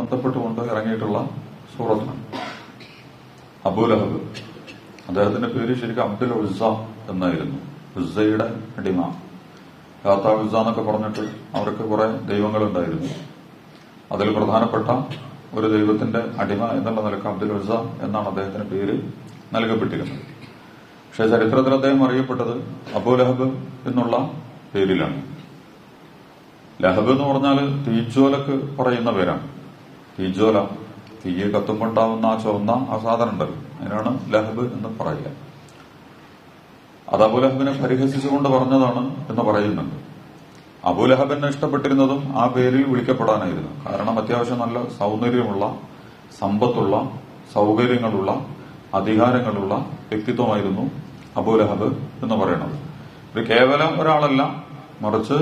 ബന്ധപ്പെട്ടുകൊണ്ട് ഇറങ്ങിയിട്ടുള്ള സൂറത്താണ്. അബൂലഹബ്, അദ്ദേഹത്തിന്റെ പേര് ശരിക്കും അബ്ദുൽ ഉസ്സ എന്നായിരുന്നു. ഉസ്സയുടെ അടിമ, യാത്താ ഉസ്സ എന്നൊക്കെ പറഞ്ഞിട്ട് അവർക്ക് കുറെ ദൈവങ്ങളുണ്ടായിരുന്നു. അതിൽ പ്രധാനപ്പെട്ട ഒരു ദൈവത്തിന്റെ അടിമ എന്നുള്ള നിലക്ക് അബ്ദുൽ ഉസ്സ എന്നാണ് അദ്ദേഹത്തിന് പേര് നൽകപ്പെട്ടിരുന്നത്. പക്ഷെ ചരിത്രത്തിൽ അദ്ദേഹം അറിയപ്പെട്ടത് അബൂലഹബ് എന്നുള്ള പേരിലാണ്. ലഹബ് എന്ന് പറഞ്ഞാൽ തീജ്വാലക്ക് പറയുന്ന പേരാണ്. തീജ്വാല, തീയെ കത്തുമ്പോണ്ടാവുന്ന ആ ചുവന്ന ആ സാധനം ഉണ്ടല്ലോ, അതിനാണ് ലഹബ് എന്ന് പറയുക. അത് അബൂലഹബിനെ പരിഹസിച്ചുകൊണ്ട് പറഞ്ഞതാണ് എന്ന് പറയുന്നുണ്ട്. അബൂലഹബിനെ ഇഷ്ടപ്പെട്ടിരുന്നതും ആ പേരിൽ വിളിക്കപ്പെടാനായിരുന്നു. കാരണം അത്യാവശ്യം നല്ല സൗന്ദര്യമുള്ള, സമ്പത്തുള്ള, സൗകര്യങ്ങളുള്ള, അധികാരങ്ങളുള്ള വ്യക്തിത്വമായിരുന്നു അബൂലഹബ് എന്ന് പറയുന്നത്. ഒരു കേവലം ഒരാളല്ല, മറിച്ച്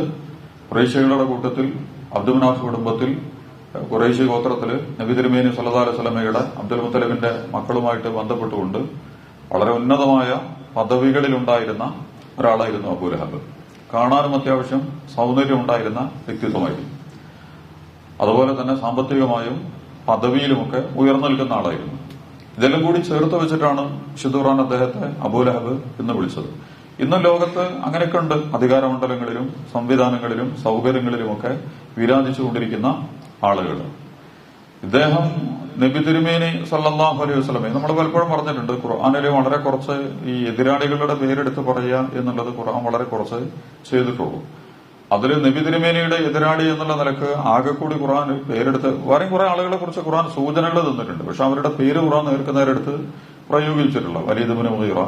ഖുറൈശികളുടെ കൂട്ടത്തിൽ അബ്ദുൽ മനാഫ് കുടുംബത്തിൽ ഖുറൈശി ഗോത്രത്തില് നബി തിരുമേനി സല്ലല്ലാഹു അലൈഹി വസല്ലമയുടെ അബ്ദുൽ മുത്തലിബിന്റെ മക്കളുമായിട്ട് ബന്ധപ്പെട്ടുകൊണ്ട് വളരെ ഉന്നതമായ പദവികളിലുണ്ടായിരുന്ന ഒരാളായിരുന്നു അബൂലഹബ്. കാണാനും അത്യാവശ്യം സൗന്ദര്യം ഉണ്ടായിരുന്ന വ്യക്തിത്വമായിരുന്നു. അതുപോലെ തന്നെ സാമ്പത്തികമായും പദവിയിലുമൊക്കെ ഉയർന്നു നിൽക്കുന്ന ആളായിരുന്നു. ഇതെല്ലാം കൂടി ചേർത്ത് വെച്ചിട്ടാണ് വിശുദ്ധ ഖുർആൻ അദ്ദേഹത്തെ അബൂലഹബ് എന്ന് വിളിച്ചത്. ഇന്ന് ലോകത്ത് അങ്ങനെയൊക്കെ ഉണ്ട്. അധികാരമണ്ഡലങ്ങളിലും സംവിധാനങ്ങളിലും സൗകര്യങ്ങളിലുമൊക്കെ വിരാജിച്ചുകൊണ്ടിരിക്കുന്ന ആളുകൾ. ഇദ്ദേഹം നബി തിരുമേനി സല്ലല്ലാഹു അലൈഹി വസല്ലമയെ നമ്മൾ പലപ്പോഴും പറഞ്ഞിട്ടുണ്ട്. ഖുർആനിൽ വളരെ കുറച്ച് ഈ എതിരാളികളുടെ പേരെടുത്ത് പറയുക എന്നുള്ളത് ഖുർആൻ വളരെ കുറച്ച് ചെയ്തിട്ടുള്ളൂ. അതിൽ നബി തിരുമേനിയുടെ എതിരാളി എന്നുള്ള നിലക്ക് ആകെ കൂടി ഖുർആൻ പേരെടുത്ത് വേറെയും കുറെ ആളുകളെ കുറിച്ച് ഖുർആൻ സൂചനകൾ തന്നിട്ടുണ്ട്. പക്ഷെ അവരുടെ പേര് ഖുർആൻ നേർക്കുനേരെടുത്ത് പ്രയോഗിച്ചിട്ടുള്ള വലീദ് ഇബ്നു മുഗീറ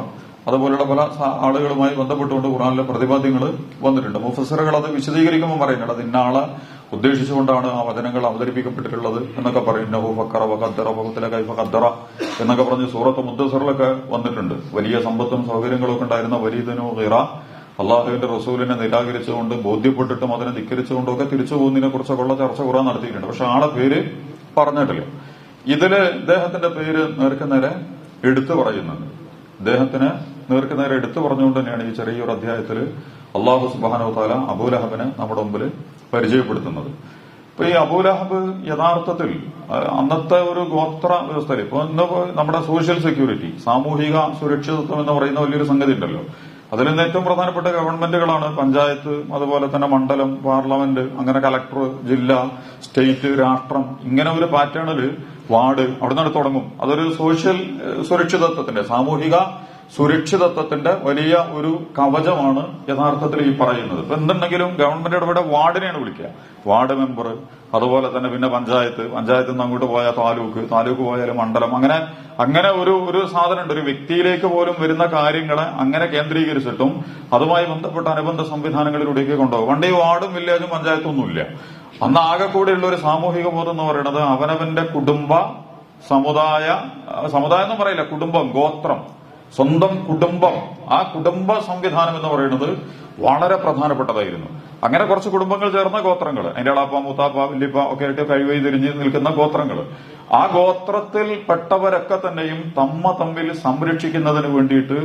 അതുപോലുള്ള പല ആളുകളുമായി ബന്ധപ്പെട്ടുകൊണ്ട് ഖുർആനിലെ പ്രതിപാദ്യങ്ങൾ വന്നിട്ടുണ്ട്. മുഫസ്സിറുകൾ അത് വിശദീകരിക്കുമ്പോൾ പറയുന്നുണ്ട് അത് ഇന്ന ആളെ ഉദ്ദേശിച്ചുകൊണ്ടാണ് ആ വചനങ്ങൾ അവതരിപ്പിക്കപ്പെട്ടിട്ടുള്ളത് എന്നൊക്കെ പറയും. നഹു ഫക്കറ വഖദ്ദറ വഖുതില കൈഫ ഖദ്ദറ എന്നൊക്കെ പറഞ്ഞ് സൂറത്ത് മുദ്ദസ്സിറിലൊക്കെ വന്നിട്ടുണ്ട്. വലിയ സമ്പത്തും സൗകര്യങ്ങളും ഒക്കെ ഉണ്ടായിരുന്ന വലീദ് ഇബ്നു മുഗീറ അള്ളാഹുവിന്റെ റസൂലിനെ നിരാകരിച്ചുകൊണ്ട് ബോധ്യപ്പെട്ടിട്ടും അതിനെ ധിക്കരിച്ചുകൊണ്ടും ഒക്കെ തിരിച്ചു പോകുന്നതിനെ കുറിച്ചൊക്കെയുള്ള ചർച്ച ഖുർആൻ നടത്തിയിട്ടുണ്ട്. പക്ഷെ ആളെ പേര് പറഞ്ഞിട്ടില്ല. ഇതില് ഇദ്ദേഹത്തിന്റെ പേര് നേർക്കുനേരെ എടുത്തു പറയുന്നുണ്ട്. ഇദ്ദേഹത്തിന് നേർക്കുനേരെ എടുത്തു പറഞ്ഞുകൊണ്ട് തന്നെയാണ് ഈ ചെറിയൊരു അധ്യായത്തിൽ അള്ളാഹു സുബ്ഹാനഹു വ തആല അബൂലഹബിനെ നമ്മുടെ മുമ്പിൽ പരിചയപ്പെടുത്തുന്നത്. ഇപ്പൊ ഈ അബൂലഹബ് യഥാർത്ഥത്തിൽ അന്നത്തെ ഒരു ഗോത്ര വ്യവസ്ഥയിൽ ഇപ്പൊ ഇന്ന് നമ്മുടെ സോഷ്യൽ സെക്യൂരിറ്റി, സാമൂഹിക സുരക്ഷിതത്വം എന്ന് പറയുന്ന വലിയൊരു സംഗതി ഉണ്ടല്ലോ. അതിൽ നിന്ന് ഏറ്റവും പ്രധാനപ്പെട്ട ഗവൺമെന്റുകളാണ് പഞ്ചായത്ത്, അതുപോലെ തന്നെ മണ്ഡലം, പാർലമെന്റ്, അങ്ങനെ കലക്ടർ, ജില്ല, സ്റ്റേറ്റ്, രാഷ്ട്രം, ഇങ്ങനെ ഒരു പാറ്റേണില് വാർഡ് അവിടെ നിന്ന് തുടങ്ങും. അതൊരു സോഷ്യൽ സുരക്ഷിതത്വത്തിന്റെ, സാമൂഹിക സുരക്ഷിതത്വത്തിന്റെ വലിയ ഒരു കവചമാണ് യഥാർത്ഥത്തിൽ ഈ പറയുന്നത്. ഇപ്പൊ എന്തുണ്ടെങ്കിലും ഗവൺമെന്റ് ഇവിടെ വാർഡിനെയാണ് വിളിക്കുക. വാർഡ് മെമ്പർ, അതുപോലെ തന്നെ പിന്നെ പഞ്ചായത്തിൽ നിന്ന് അങ്ങോട്ട് പോയാൽ താലൂക്ക് പോയാൽ മണ്ഡലം, അങ്ങനെ ഒരു സാധനം ഉണ്ട്. ഒരു വ്യക്തിയിലേക്ക് പോലും വരുന്ന കാര്യങ്ങളെ അങ്ങനെ കേന്ദ്രീകരിച്ചിട്ടും അതുമായി ബന്ധപ്പെട്ട അനുബന്ധ സംവിധാനങ്ങളിലൂടെയൊക്കെ കൊണ്ടുപോകും. പണ്ട് ഈ വാർഡും വില്ലേജും പഞ്ചായത്തും ഒന്നുമില്ല. അന്ന് ആകെ കൂടെയുള്ള ഒരു സാമൂഹിക ബോധം എന്ന് പറയുന്നത് അവനവന്റെ കുടുംബ സമുദായം എന്നും പറയില്ല, കുടുംബം, ഗോത്രം, സ്വന്തം കുടുംബം, ആ കുടുംബ സംവിധാനം എന്ന് പറയുന്നത് വളരെ പ്രധാനപ്പെട്ടതായിരുന്നു. അങ്ങനെ കുറച്ച് കുടുംബങ്ങൾ ചേർന്ന ഗോത്രങ്ങൾ, അതിന്റെ അളാപ്പ, മൂത്താപ്പ, വല്യപ്പ ഒക്കെ ആയിട്ട് കഴിവൈ തിരിഞ്ഞ് നിൽക്കുന്ന ഗോത്രങ്ങൾ, ആ ഗോത്രത്തിൽ പെട്ടവരൊക്കെ തന്നെയും തമ്മിൽ സംരക്ഷിക്കുന്നതിന് വേണ്ടിയിട്ട്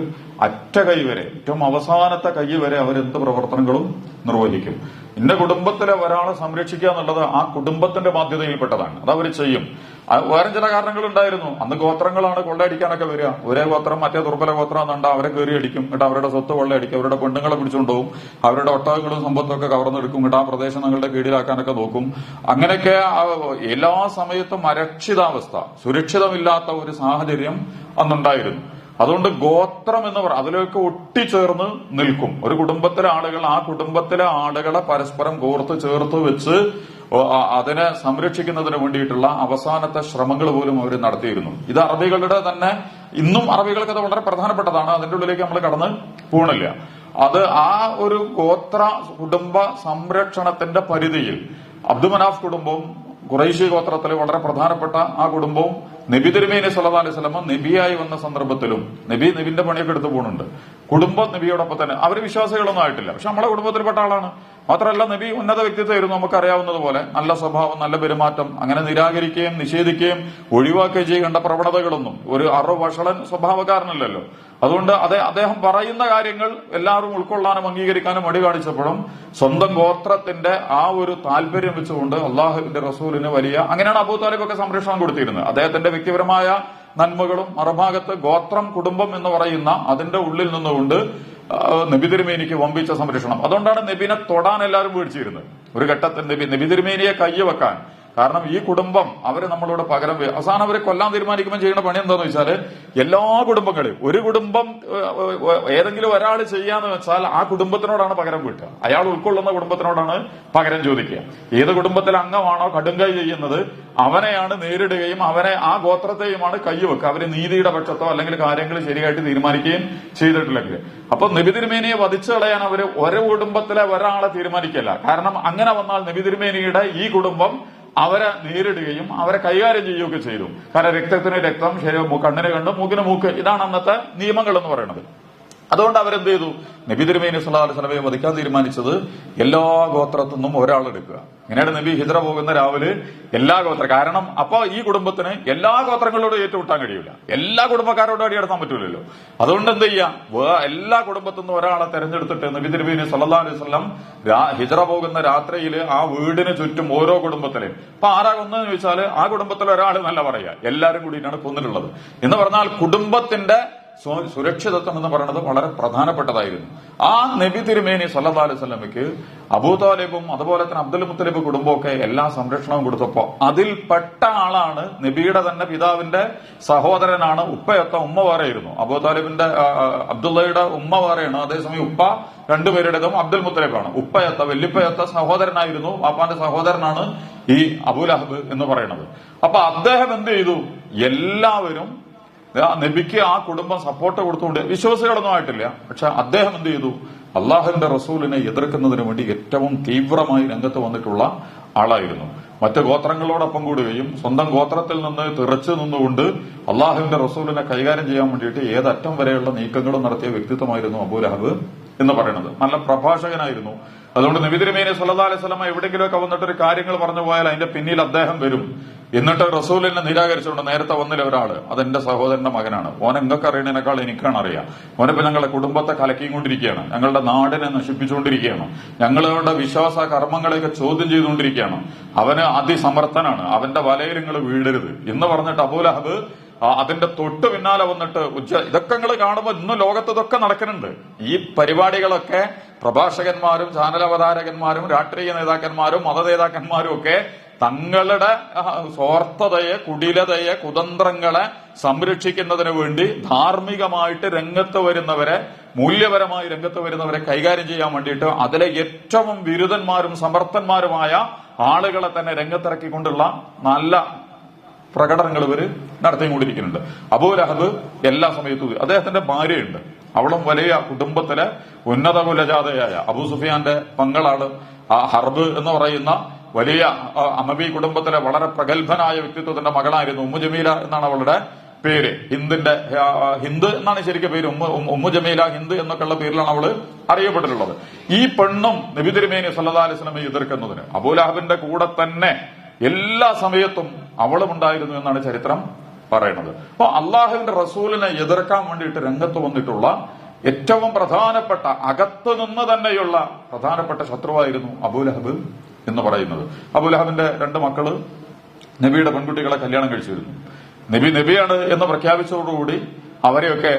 അറ്റ കൈ വരെ, ഏറ്റവും അവസാനത്തെ കൈ വരെ അവരെന്ത് പ്രവർത്തനങ്ങളും നിർവഹിക്കും. ഇന്ന കുടുംബത്തിലെ ഒരാളെ സംരക്ഷിക്കുക എന്നുള്ളത് ആ കുടുംബത്തിന്റെ ബാധ്യതയിൽപ്പെട്ടതാണ്. അത് അവർ ചെയ്യും. വേറെ ചില കാരണങ്ങൾ ഉണ്ടായിരുന്നു. അന്ന് ഗോത്രങ്ങളാണ് കൊള്ളയടിക്കാനൊക്കെ വരിക. ഒരേ ഗോത്രം മറ്റേ ദുർബല ഗോത്രം എന്നുണ്ട് അവരെ കയറി അടിക്കും. എന്നിട്ട് അവരുടെ സ്വത്ത് കൊള്ളയടിക്കും, അവരുടെ പെണ്ണുങ്ങളെ പിടിച്ചുകൊണ്ടുപോകും, അവരുടെ ഒട്ടകങ്ങളും സമ്പത്തും ഒക്കെ കവർന്നെടുക്കും, എന്നിട്ട് ആ പ്രദേശം തങ്ങളുടെ കീഴിലാക്കാനൊക്കെ നോക്കും. അങ്ങനെയൊക്കെ എല്ലാ സമയത്തും അരക്ഷിതാവസ്ഥ, സുരക്ഷിതമില്ലാത്ത ഒരു സാഹചര്യം അന്നുണ്ടായിരുന്നു. അതുകൊണ്ട് ഗോത്രം എന്ന് പറയുന്നത് അതിലേക്ക് ഒട്ടിച്ചേർന്ന് നിൽക്കും. ഒരു കുടുംബത്തിലെ ആളുകൾ ആ കുടുംബത്തിലെ ആളുകളെ പരസ്പരം കോർത്ത് ചേർത്ത് വെച്ച് അതിനെ സംരക്ഷിക്കുന്നതിന് വേണ്ടിയിട്ടുള്ള അവസാനത്തെ ശ്രമങ്ങൾ പോലും അവർ നടത്തിയിരുന്നു. ഇത് അറബികളുടെ തന്നെ, ഇന്നും അറബികൾക്ക് അത് വളരെ പ്രധാനപ്പെട്ടതാണ്. അതിന്റെ ഉള്ളിലേക്ക് നമ്മൾ കടന്ന് പോണില്ല. അത് ആ ഒരു ഗോത്ര കുടുംബ സംരക്ഷണത്തിന്റെ പരിധിയിൽ അബ്ദുൽ മനാഫ് കുടുംബവും ഖുറൈശി ഗോത്രത്തിലെ വളരെ പ്രധാനപ്പെട്ട ആ കുടുംബവും നബി തിരുമേനി സല്ലല്ലാഹു അലൈഹി വസല്ലം നബിയായി വന്ന സന്ദർഭത്തിലും നബിന്റെ പണിയൊക്കെ എടുത്തു പോകുന്നുണ്ട്. കുടുംബം നബിയോടൊപ്പം തന്നെ. അവര് വിശ്വാസികളൊന്നും ആയിട്ടില്ല, പക്ഷെ നമ്മളെ കുടുംബത്തിൽപ്പെട്ട ആളാണ്. മാത്രമല്ല നബി ഉന്നത വ്യക്തിത്വമായിരുന്നു. നമുക്കറിയാവുന്നതുപോലെ നല്ല സ്വഭാവം, നല്ല പെരുമാറ്റം, അങ്ങനെ നിരാകരിക്കുകയും നിഷേധിക്കുകയും ഒഴിവാക്കുകയും ചെയ്യേണ്ട പ്രവണതകളൊന്നും ഒരു വഷളൻ സ്വഭാവക്കാരനല്ലല്ലോ. അതുകൊണ്ട് അദ്ദേഹം പറയുന്ന കാര്യങ്ങൾ എല്ലാവരും ഉൾക്കൊള്ളാനും അംഗീകരിക്കാനും മടി കാണിച്ചപ്പോഴും സ്വന്തം ഗോത്രത്തിന്റെ ആ ഒരു താല്പര്യം വെച്ചുകൊണ്ട് അള്ളാഹുവിന്റെ റസൂലിന് വലിയ, അങ്ങനെയാണ് അബൂ താലിബൊക്കെ സംരക്ഷണം കൊടുത്തിരുന്നത്. അദ്ദേഹത്തിന്റെ വ്യക്തിപരമായ നന്മകളും മറുഭാഗത്ത് ഗോത്രം, കുടുംബം എന്ന് പറയുന്ന അതിന്റെ ഉള്ളിൽ നിന്നുകൊണ്ട് നബി തിരുമേനിക്ക് വമ്പിച്ച സംരക്ഷണം. അതുകൊണ്ടാണ് നബിനെ തൊടാൻ എല്ലാവരും പേടിച്ചിരുന്നത്. ഒരു ഘട്ടത്തിൽ നബി തിരുമേനിയെ കയ്യവെക്കാൻ. കാരണം ഈ കുടുംബം അവര് നമ്മളോട് പകരം അവസാനം അവരെ കൊല്ലാൻ തീരുമാനിക്കുമ്പോൾ ചെയ്യുന്ന പണി എന്താന്ന് വെച്ചാല് എല്ലാ കുടുംബങ്ങളും, ഒരു കുടുംബം ഏതെങ്കിലും ഒരാൾ ചെയ്യാന്ന് വെച്ചാൽ ആ കുടുംബത്തിനോടാണ് പകരം വീട്ടുക. അയാൾ ഉൾക്കൊള്ളുന്ന കുടുംബത്തിനോടാണ് പകരം ചോദിക്കുക. ഏത് കുടുംബത്തിലെ അംഗമാണോ കടുങ്കൈ ചെയ്യുന്നത് അവനെയാണ് നേരിടുകയും അവനെ ആ ഗോത്രത്തെയുമാണ് കയ്യവെക്കുക. അവര് നീതിയുടെ പക്ഷത്തോ അല്ലെങ്കിൽ കാര്യങ്ങൾ ശരിയായിട്ട് തീരുമാനിക്കുകയും ചെയ്തിട്ടില്ലെങ്കിൽ. അപ്പൊ നബി തിരുമേനിയെ വധിച്ചു കളയാൻ അവര് ഒരു കുടുംബത്തിലെ ഒരാളെ തീരുമാനിക്കില്ല. കാരണം അങ്ങനെ വന്നാൽ നബി തിരുമേനിയുടെ ഈ കുടുംബം അവരെ നേരിടുകയും അവരെ കൈകാര്യം ചെയ്യുകയൊക്കെ ചെയ്തു. കാരണം രക്തത്തിന് രക്തം, കണ്ണിന് കണ്ണ്, മൂക്കിന് മൂക്ക്, ഇതാണ് അന്നത്തെ നിയമങ്ങൾ എന്ന് പറയുന്നത്. അതുകൊണ്ട് അവരെന്ത് ചെയ്തു? നബി തിരുമേനി സല്ലല്ലാഹു അലൈഹി വസല്ലമയെ വധിക്കാൻ തീരുമാനിച്ചത് എല്ലാ ഗോത്രത്തിൽ നിന്നും ഒരാളെടുക്കുക. ഇങ്ങനെയാണ് നബി ഹിജ്റ പോകുന്ന രാവിലെ എല്ലാ ഗോത്ര, കാരണം അപ്പൊ ഈ കുടുംബത്തിന് എല്ലാ ഗോത്രങ്ങളോടും ഏറ്റുമുട്ടാൻ കഴിയില്ല, എല്ലാ കുടുംബക്കാരോടും അടിയെടുക്കാൻ പറ്റൂലല്ലോ. അതുകൊണ്ട് എന്ത് ചെയ്യാം, എല്ലാ കുടുംബത്തിൽ നിന്നും ഒരാളെ തെരഞ്ഞെടുത്തിട്ട് നബി തിരുമേനി സല്ലല്ലാഹു അലൈഹി വസല്ലം ഹിജ്റ പോകുന്ന രാത്രിയിൽ ആ വീടിന് ചുറ്റും ഓരോ കുടുംബത്തിലെയും, അപ്പൊ ആരാ കൊന്നെന്ന് ചോദിച്ചാല് ആ കുടുംബത്തിലെ ഒരാൾ നല്ല പറയാ, എല്ലാരും കൂടിയിട്ടാണ് കൊന്നിട്ടുള്ളത് എന്ന് പറഞ്ഞാൽ കുടുംബത്തിന്റെ സുരക്ഷിതത്വം എന്ന് പറയുന്നത് വളരെ പ്രധാനപ്പെട്ടതായിരുന്നു. ആ നബി തിരുമേനി സല്ലല്ലാഹു അലൈഹി വസല്ലമയ്ക്ക് അബൂ താലിബും അതുപോലെ തന്നെ അബ്ദുൽ മുത്തലിബ് കുടുംബമൊക്കെ എല്ലാ സംരക്ഷണവും കൊടുത്തപ്പോ അതിൽപ്പെട്ട ആളാണ് നബിയുടെ തന്നെ പിതാവിന്റെ സഹോദരനാണ്. ഉപ്പയൊത്ത ഉമ്മ വേറെയായിരുന്നു. അബൂ താലിബിന്റെ അബ്ദുള്ളയുടെ ഉമ്മ വേറെയാണ്, അതേസമയം ഉപ്പ രണ്ടുപേരുടേതും അബ്ദുൽ മുത്തലിബാണ്. ഉപ്പയൊത്ത വല്യപ്പയൊത്ത സഹോദരനായിരുന്നു, വാപ്പാന്റെ സഹോദരനാണ് ഈ അബൂ ലഹബ് എന്ന് പറയുന്നത്. അപ്പൊ അദ്ദേഹം എന്ത് ചെയ്തു, എല്ലാവരും നബിക്ക് ആ കുടുംബം സപ്പോർട്ട് കൊടുത്തുകൊണ്ട്, വിശ്വാസികളൊന്നും ആയിട്ടില്ല, പക്ഷെ അദ്ദേഹം എന്ത് ചെയ്തു, അള്ളാഹുവിന്റെ റസൂലിനെ എതിർക്കുന്നതിന് വേണ്ടി ഏറ്റവും തീവ്രമായി രംഗത്ത് വന്നിട്ടുള്ള ആളായിരുന്നു. മറ്റ് ഗോത്രങ്ങളോടൊപ്പം കൂടുകയും സ്വന്തം ഗോത്രത്തിൽ നിന്ന് തിറച്ചു നിന്നുകൊണ്ട് അള്ളാഹുവിന്റെ റസൂലിനെ കൈകാര്യം ചെയ്യാൻ വേണ്ടിയിട്ട് ഏതറ്റം വരെയുള്ള നീക്കങ്ങളും നടത്തിയ വ്യക്തിത്വമായിരുന്നു അബൂ ലഹബ് എന്ന് പറയുന്നത്. നല്ല പ്രഭാഷകനായിരുന്നു. അതുകൊണ്ട് നബി തിരുമേനി സല്ലല്ലാഹു അലൈഹി വസല്ലം എവിടെയെങ്കിലുമൊക്കെ വന്നിട്ടൊരു കാര്യങ്ങൾ പറഞ്ഞു പോയാൽ അതിന്റെ പിന്നിൽ അദ്ദേഹം വരും. എന്നിട്ട് റസൂലിനെ നിരാകരിച്ചുകൊണ്ട് നേരത്തെ വന്നില്ല ഒരാള്, അതെന്റെ സഹോദരന്റെ മകനാണ്, ഓൻ എന്തൊക്കെ അറിയണേനേക്കാൾ എനിക്കാണ് അറിയാം, ഓനിപ്പോ ഞങ്ങളുടെ കുടുംബത്തെ കലക്കിക്കൊണ്ടിരിക്കുകയാണ്, ഞങ്ങളുടെ നാടിനെ നശിപ്പിച്ചുകൊണ്ടിരിക്കുകയാണ്, ഞങ്ങളുടെ വിശ്വാസ കർമ്മങ്ങളെയൊക്കെ ചോദ്യം ചെയ്തുകൊണ്ടിരിക്കുകയാണ്, അവന് അതിസമർത്ഥനാണ്, അവന്റെ വലയിൽ നിങ്ങൾ വീഴരുത് എന്ന് പറഞ്ഞിട്ട് അബൂ ലഹബ് അതിന്റെ തൊട്ട് പിന്നാലെ വന്നിട്ട് ഇതൊക്കെ നിങ്ങൾ കാണുമ്പോൾ ഇന്നും ലോകത്ത് ഇതൊക്കെ നടക്കുന്നുണ്ട്. ഈ പരിപാടികളൊക്കെ പ്രഭാഷകന്മാരും ചാനൽ അവതാരകന്മാരും രാഷ്ട്രീയ നേതാക്കന്മാരും മത നേതാക്കന്മാരും ഒക്കെ തങ്ങളുടെ സ്വാർത്ഥതയെ, കുടിലതയെ, കുതന്ത്രങ്ങളെ സംരക്ഷിക്കുന്നതിന് വേണ്ടി ധാർമ്മികമായിട്ട് രംഗത്ത് വരുന്നവരെ, മൂല്യപരമായി രംഗത്ത് വരുന്നവരെ കൈകാര്യം ചെയ്യാൻ വേണ്ടിയിട്ട് അതിലെ ഏറ്റവും ബിരുദന്മാരും സമർത്ഥന്മാരുമായ ആളുകളെ തന്നെ രംഗത്തിറക്കിക്കൊണ്ടുള്ള നല്ല പ്രകടനങ്ങൾ ഇവര് നടത്തിക്കൊണ്ടിരിക്കുന്നുണ്ട്. അബൂ ലഹബ് എല്ലാ സമയത്തും, അദ്ദേഹത്തിന്റെ ഭാര്യയുണ്ട്, അവളും വലിയ കുടുംബത്തിലെ ഉന്നത കുലജാതയായ അബൂ സുഫിയാന്റെ പങ്കളാണ്. ആ ഹർബ് എന്ന് പറയുന്ന വലിയ അമബി കുടുംബത്തിലെ വളരെ പ്രഗത്ഭനായ വ്യക്തിത്വത്തിന്റെ മകളായിരുന്നു. ഉമ്മു ജമീല എന്നാണ് അവളുടെ പേര്. ഹിന്ദ് എന്നാണ് ശരിക്കും പേര്. ഉമ്മു ജമീല, ഹിന്ദ് എന്നൊക്കെയുള്ള പേരിലാണ് അവള് അറിയപ്പെട്ടിട്ടുള്ളത്. ഈ പെണ്ണും നബി തിരുമേനി സല്ലല്ലാഹു അലൈഹി വസല്ലമയെ എതിർക്കുന്നതിന് അബൂ ലഹബിന്റെ കൂടെ തന്നെ എല്ലാ സമയത്തും അവളും ഉണ്ടായിരുന്നു എന്നാണ് ചരിത്രം പറയുന്നത്. അപ്പൊ അള്ളാഹുവിന്റെ റസൂലിനെ എതിർക്കാൻ വേണ്ടിയിട്ട് രംഗത്ത് വന്നിട്ടുള്ള ഏറ്റവും പ്രധാനപ്പെട്ട, അകത്ത് നിന്ന് തന്നെയുള്ള പ്രധാനപ്പെട്ട ശത്രുവായിരുന്നു അബൂ ലഹബ് എന്ന് പറയുന്നത്. അബൂ ലഹബിന്റെ 2 മക്കള് നബിയുടെ പെൺകുട്ടികളെ കല്യാണം കഴിച്ചിരുന്നു. നബിയാണ് എന്ന് പ്രഖ്യാപിച്ചതോടുകൂടി അവരെയൊക്കെ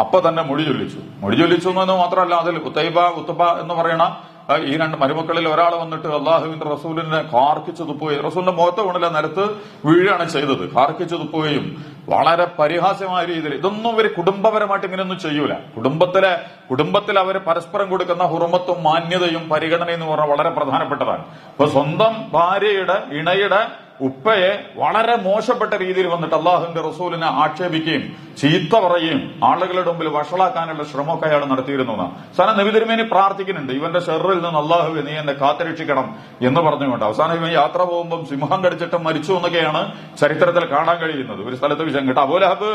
അപ്പൊ തന്നെ മൊഴി ചൊല്ലിച്ചു എന്ന് മാത്രമല്ല, അതിൽ ഉത്തബ എന്ന് പറയുന്ന ഈ 2 മരുമക്കളിൽ ഒരാൾ വന്നിട്ട് അള്ളാഹുവിന്റെ റസൂലിനെ കാർക്കിച്ചു തുപ്പുകയും, റസൂലിന്റെ മുഖത്ത് കൊണ്ടില്ല നിലത്ത് വീഴുകയാണ് ചെയ്തത്, കാർക്കിച്ചു തുപ്പുകയും വളരെ പരിഹാസ്യമായ രീതിയിൽ. ഇതൊന്നും ഇവര് കുടുംബപരമായിട്ട് ഇങ്ങനെയൊന്നും ചെയ്യൂല. കുടുംബത്തിൽ അവർ പരസ്പരം കൊടുക്കുന്ന ഹുറുമത്തും മാന്യതയും പരിഗണനയും എന്ന് പറഞ്ഞാൽ വളരെ പ്രധാനപ്പെട്ടതാണ്. അപ്പൊ സ്വന്തം ഭാര്യയുടെ, ഇണയുടെ ഉപ്പയെ വളരെ മോശപ്പെട്ട രീതിയിൽ വന്നിട്ട് അള്ളാഹുവിന്റെ റസൂലിനെ ആക്ഷേപിക്കുകയും ചീത്ത പറയുകയും ആളുകളുടെ മുമ്പിൽ വഷളാക്കാനുള്ള ശ്രമമൊക്കെ അയാൾ നടത്തിയിരുന്നു. അവസാനം നബി തിരുമേനി പ്രാർത്ഥിക്കുന്നുണ്ട്, ഇവന്റെ ഷെറിൽ നിന്ന് അള്ളാഹുവെ നീ എന്നെ കാത്തുരക്ഷിക്കണം എന്ന് പറഞ്ഞുകൊണ്ട്. അവസാനം ഇവൻ യാത്ര പോകുമ്പോൾ സിംഹം കടിച്ചിട്ട് മരിച്ചു എന്നൊക്കെയാണ് ചരിത്രത്തിൽ കാണാൻ കഴിയുന്നത്. ഒരു സ്ഥലത്ത് വിഷയം കേട്ടോ. അബൂ ലഹബ്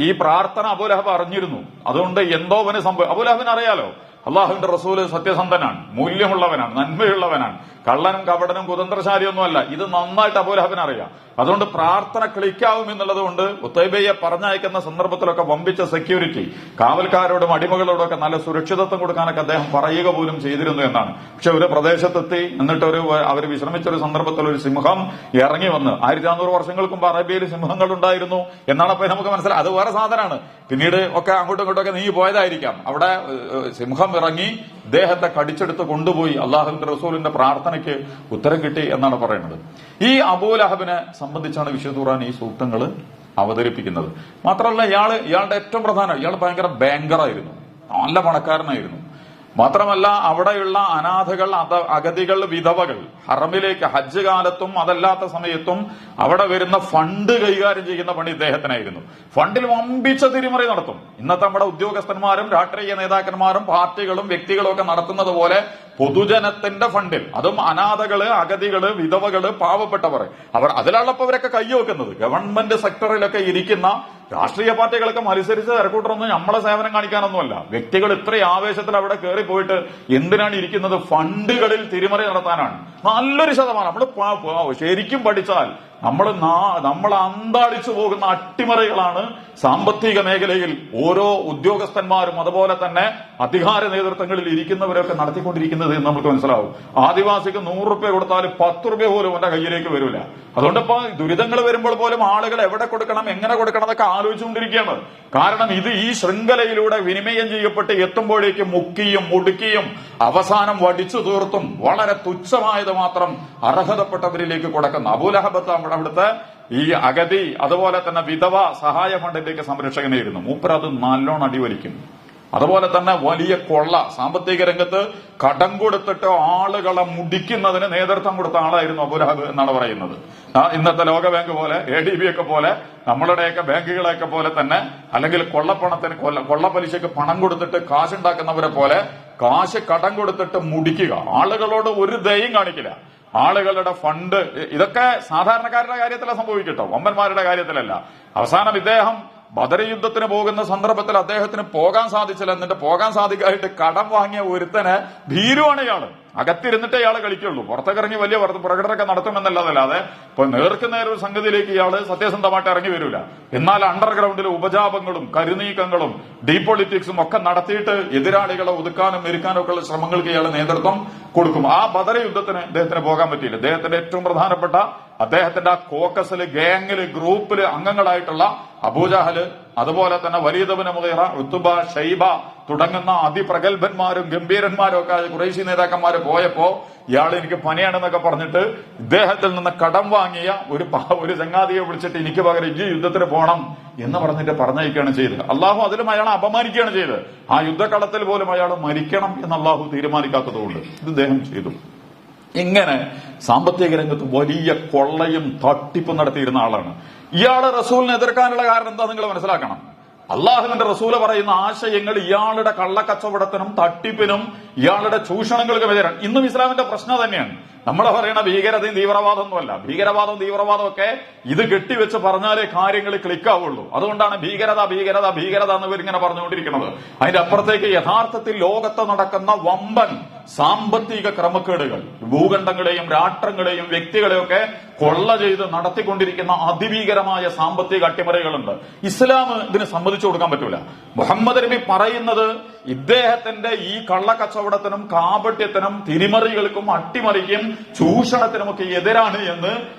ഈ പ്രാർത്ഥന അബൂ ലഹബ് അറിഞ്ഞിരുന്നു. അതുകൊണ്ട് എന്തോ അവന് സംഭവം. അബൂ ലഹബിന് അറിയാലോ അള്ളാഹുവിന്റെ റസൂല് സത്യസന്ധനാണ്, മൂല്യമുള്ളവനാണ്, നന്മയുള്ളവനാണ്, കള്ളനും കപടനും കുതന്ത്രശാലിയൊന്നുമല്ല. ഇത് നന്നായിട്ട് അബൂലഹബിന് അറിയാം. അതുകൊണ്ട് പ്രാർത്ഥന ക്ലിക്കാവും എന്നുള്ളത് കൊണ്ട് ഉത്തൈബയെ പറഞ്ഞയക്കുന്ന സന്ദർഭത്തിലൊക്കെ വമ്പിച്ച സെക്യൂരിറ്റി, കാവൽക്കാരോടും അടിമകളോടും ഒക്കെ നല്ല സുരക്ഷിതത്വം കൊടുക്കാനൊക്കെ അദ്ദേഹം പറയുക പോലും ചെയ്തിരുന്നു എന്നാണ്. പക്ഷെ ഒരു പ്രദേശത്തെത്തി എന്നിട്ട് അവർ വിശ്രമിച്ചൊരു സന്ദർഭത്തിൽ ഒരു സിംഹം ഇറങ്ങി വന്ന് 1400 വർഷങ്ങൾക്ക് മുമ്പ് അറേബ്യയിൽ സിംഹങ്ങൾ ഉണ്ടായിരുന്നു എന്നാണ് അപ്പൊ നമുക്ക് മനസ്സിലായി. അത് വേറെ സാധനമാണ്. പിന്നീട് ഒക്കെ അങ്ങോട്ടും ഇങ്ങോട്ടൊക്കെ നീങ്ങി പോയതായിരിക്കാം. അവിടെ സിംഹം ഇറങ്ങി ഇദ്ദേഹത്തെ കടിച്ചെടുത്ത് കൊണ്ടുപോയി അള്ളാഹുവിന്റെ റസൂലിന്റെ പ്രാർത്ഥനയ്ക്ക് ഉത്തരം കിട്ടി എന്നാണ് പറയുന്നത്. ഈ അബൂലഹബിനെ സംബന്ധിച്ചാണ് വിശുദ്ധ ഖുർആൻ ഈ സൂക്തങ്ങൾ അവതരിപ്പിക്കുന്നത്. മാത്രമല്ല ഇയാളുടെ ഏറ്റവും പ്രധാനം, ഇയാൾ ഭയങ്കര ബാങ്കറായിരുന്നു, നല്ല പണക്കാരനായിരുന്നു. മാത്രമല്ല അവിടെയുള്ള അനാഥകൾ, അഗതികൾ, വിധവകൾ ഹറമിലേക്ക് ഹജ്ജ് കാലത്തും അതല്ലാത്ത സമയത്തും അവിടെ വരുന്ന ഫണ്ട് കൈകാര്യം ചെയ്യുന്ന പണി ഇദ്ദേഹത്തിനായിരുന്നു. ഫണ്ടിൽ വമ്പിച്ച തിരിമറി നടത്തും. ഇന്നത്തെ നമ്മുടെ ഉദ്യോഗസ്ഥന്മാരും രാഷ്ട്രീയ നേതാക്കന്മാരും പാർട്ടികളും വ്യക്തികളും ഒക്കെ നടത്തുന്നത് പോലെ പൊതുജനത്തിന്റെ ഫണ്ടിൽ, അതും അനാഥകള്, അഗതികള്, വിധവകള്, പാവപ്പെട്ടവർ, അതിലുള്ളപ്പോ അവരൊക്കെ കൈവെക്കുന്നത് ഗവൺമെന്റ് സെക്ടറിലൊക്കെ ഇരിക്കുന്ന രാഷ്ട്രീയ പാർട്ടികളൊക്കെ മത്സരിച്ച് തിരക്കൂട്ടറൊന്നും നമ്മളെ സേവനം കാണിക്കാനൊന്നുമല്ല. വ്യക്തികൾ ഇത്രയും ആവേശത്തിൽ അവിടെ കയറി പോയിട്ട് എന്തിനാണ് ഇരിക്കുന്നത്? ഫണ്ടുകളിൽ തിരിമറി നടത്താനാണ്. നല്ലൊരു ശതമാനം നമ്മൾ ശരിക്കും പഠിച്ചാൽ നമ്മൾ അന്താളിച്ചു പോകുന്ന അട്ടിമറികളാണ് സാമ്പത്തിക മേഖലയിൽ ഓരോ ഉദ്യോഗസ്ഥന്മാരും അതുപോലെ തന്നെ അധികാര നേതൃത്വങ്ങളിൽ ഇരിക്കുന്നവരൊക്കെ നടത്തിക്കൊണ്ടിരിക്കുന്നത് എന്ന് നമുക്ക് മനസ്സിലാവും. ആദിവാസിക്ക് 100 രൂപ കൊടുത്താൽ 10 രൂപ പോലും അവന്റെ കയ്യിലേക്ക് വരില്ല. അതുകൊണ്ട് ഇപ്പൊ ദുരിതങ്ങൾ വരുമ്പോൾ പോലും ആളുകൾ എവിടെ കൊടുക്കണം, എങ്ങനെ കൊടുക്കണം എന്നൊക്കെ ആലോചിച്ചുകൊണ്ടിരിക്കുകയാണ്. കാരണം ഇത് ഈ ശൃംഖലയിലൂടെ വിനിമയം ചെയ്യപ്പെട്ട് എത്തുമ്പോഴേക്കും മുക്കിയും മുടുക്കിയും അവസാനം വടിച്ചു തീർത്തും വളരെ തുച്ഛമായത് മാത്രം അർഹതപ്പെട്ടവരിലേക്ക് കൊടുക്കുന്ന അബൂലഹബത്ത് അവിടുത്തെ ഈ അഗതി അതുപോലെ തന്നെ വിധവ സഹായ ഫണ്ടിന്റെയൊക്കെ സംരക്ഷകനായിരുന്നു. മൂപ്പർ അത് നല്ലോണം അടിവലിക്കും. അതുപോലെ തന്നെ വലിയ കൊള്ള, സാമ്പത്തിക രംഗത്ത് കടം കൊടുത്തിട്ട് ആളുകളെ മുടിക്കുന്നതിന് നേതൃത്വം കൊടുത്ത ആളായിരുന്നു അബൂലഹബ് എന്നാണ് പറയുന്നത്. ഇന്നത്തെ ലോകബാങ്ക് പോലെ, ADB ഒക്കെ പോലെ, നമ്മളുടെയൊക്കെ ബാങ്കുകളെയൊക്കെ പോലെ തന്നെ, അല്ലെങ്കിൽ കൊള്ളപ്പണത്തിന് കൊള്ളപ്പലിശക്ക് പണം കൊടുത്തിട്ട് കാശുണ്ടാക്കുന്നവരെ പോലെ കാശ് കടം കൊടുത്തിട്ട് മുടിക്കുക, ആളുകളോട് ഒരു ദയം കാണിക്കില്ല, ആളുകളുടെ ഫണ്ട്. ഇതൊക്കെ സാധാരണക്കാരുടെ കാര്യത്തിലാണ് സംഭവിക്കട്ടോ, വമ്പന്മാരുടെ കാര്യത്തിലല്ല. അവസാനം ഇദ്ദേഹം ബദർ യുദ്ധത്തിന് പോകുന്ന സന്ദർഭത്തിൽ അദ്ദേഹത്തിന് പോകാൻ സാധിച്ചില്ല. എന്നിട്ട് പോകാൻ സാധിക്കായിട്ട് കടം വാങ്ങിയ ഒരുത്തന് ഭീരുവാണ് ഇയാള്. അകത്തിരുന്നിട്ടേ ഇയാള് കളിക്കുള്ളൂ. പുറത്തേക്കിറങ്ങി വലിയ പ്രകടനമൊക്കെ നടത്തുമെന്നല്ലാതെ ഇപ്പൊ നേർക്കുനേരൊരു സംഗതിയിലേക്ക് ഇയാള് സത്യസന്ധമായിട്ട് ഇറങ്ങി വരില്ല. എന്നാൽ അണ്ടർഗ്രൗണ്ടിൽ ഉപജാപങ്ങളും കരുനീക്കങ്ങളും ഡീപൊളിറ്റിക്സും ഒക്കെ നടത്തിയിട്ട് എതിരാളികളെ ഒതുക്കാനും മെരുക്കാനും ഒക്കെ ഉള്ള ശ്രമങ്ങൾക്ക് ഇയാൾ നേതൃത്വം കൊടുക്കും. ആ ബദർ യുദ്ധത്തിന് ഇദ്ദേഹത്തിന് പോകാൻ പറ്റിയില്ല. ഇദ്ദേഹത്തിന്റെ ഏറ്റവും പ്രധാനപ്പെട്ട അദ്ദേഹത്തിന്റെ ആ കോക്കസില്, ഗാങ്ങില്, ഗ്രൂപ്പില് അംഗങ്ങളായിട്ടുള്ള അബൂജഹല്, അതുപോലെ തന്നെ വലീദ് ഇബ്നു മുഗീറ, ഉത്ബ, ഷൈബ തുടങ്ങുന്ന അതിപ്രഗത്ഭന്മാരും ഗംഭീരന്മാരും ഒക്കെ ഖുറൈശി നേതാക്കന്മാര് പോയപ്പോ ഇയാൾ എനിക്ക് പനിയാണെന്നൊക്കെ പറഞ്ഞിട്ട് ഇദ്ദേഹത്തിൽ നിന്ന് കടം വാങ്ങിയ ഒരു ചങ്ങാതിയെ വിളിച്ചിട്ട് എനിക്ക് പകരം ഈ യുദ്ധത്തിന് പോകണം എന്ന് പറഞ്ഞിട്ട് പറഞ്ഞയക്കുകയാണ് ചെയ്തത്. അള്ളാഹു അതിലും അയാളെ അപമാനിക്കുകയാണ് ചെയ്തത്. ആ യുദ്ധക്കളത്തിൽ പോലും അയാൾ മരിക്കണം എന്ന് അള്ളാഹു തീരുമാനിക്കാത്തതുകൊണ്ട് ഇത് ഇദ്ദേഹം ചെയ്തു. ഇങ്ങനെ സാമ്പത്തിക രംഗത്ത് വലിയ കൊള്ളയും തട്ടിപ്പും നടത്തിയിരുന്ന ആളാണ്. ഇയാളെ റസൂലിനെ എതിർക്കാനുള്ള കാരണം എന്താ നിങ്ങൾ മനസ്സിലാക്കണം. അള്ളാഹുവിന്റെ റസൂല് പറയുന്ന ആശയങ്ങൾ ഇയാളുടെ കള്ളക്കച്ചവടത്തിനും തട്ടിപ്പിനും ഇയാളുടെ ചൂഷണങ്ങൾക്കും എതിരാണ്. ഇന്നും ഇസ്ലാമിന്റെ പ്രശ്നം തന്നെയാണ്. നമ്മൾ പറയുന്ന ഭീകരതയും തീവ്രവാദമൊന്നുമല്ല. ഭീകരവാദവും തീവ്രവാദമൊക്കെ ഇത് കെട്ടിവെച്ച് പറഞ്ഞാലേ കാര്യങ്ങൾ ക്ലിക്കാവുള്ളൂ. അതുകൊണ്ടാണ് ഭീകരത ഭീകരത ഭീകരത എന്നിവരിങ്ങനെ പറഞ്ഞുകൊണ്ടിരിക്കുന്നത്. അതിന്റെ അപ്പുറത്തേക്ക് യഥാർത്ഥത്തിൽ ലോകത്ത് നടക്കുന്ന വമ്പൻ സാമ്പത്തിക ക്രമക്കേടുകൾ, ഭൂഖണ്ഡങ്ങളെയും രാഷ്ട്രങ്ങളെയും വ്യക്തികളെയൊക്കെ കൊള്ള ചെയ്ത് നടത്തിക്കൊണ്ടിരിക്കുന്ന അതിഭീകരമായ സാമ്പത്തിക അട്ടിമറികളുണ്ട്. ഇസ്ലാം ഇതിന് സമ്മതിച്ചു കൊടുക്കാൻ പറ്റൂല. മുഹമ്മദ് നബി പറയുന്നത് ഇദ്ദേഹത്തിന്റെ ഈ കള്ളക്കച്ചവടത്തിനും കാപട്യത്തിനും തിരിമറികൾക്കും അട്ടിമറിക്കും ചൂഷണത്തിനുമൊക്കെ എതിരാണ് എന്ന്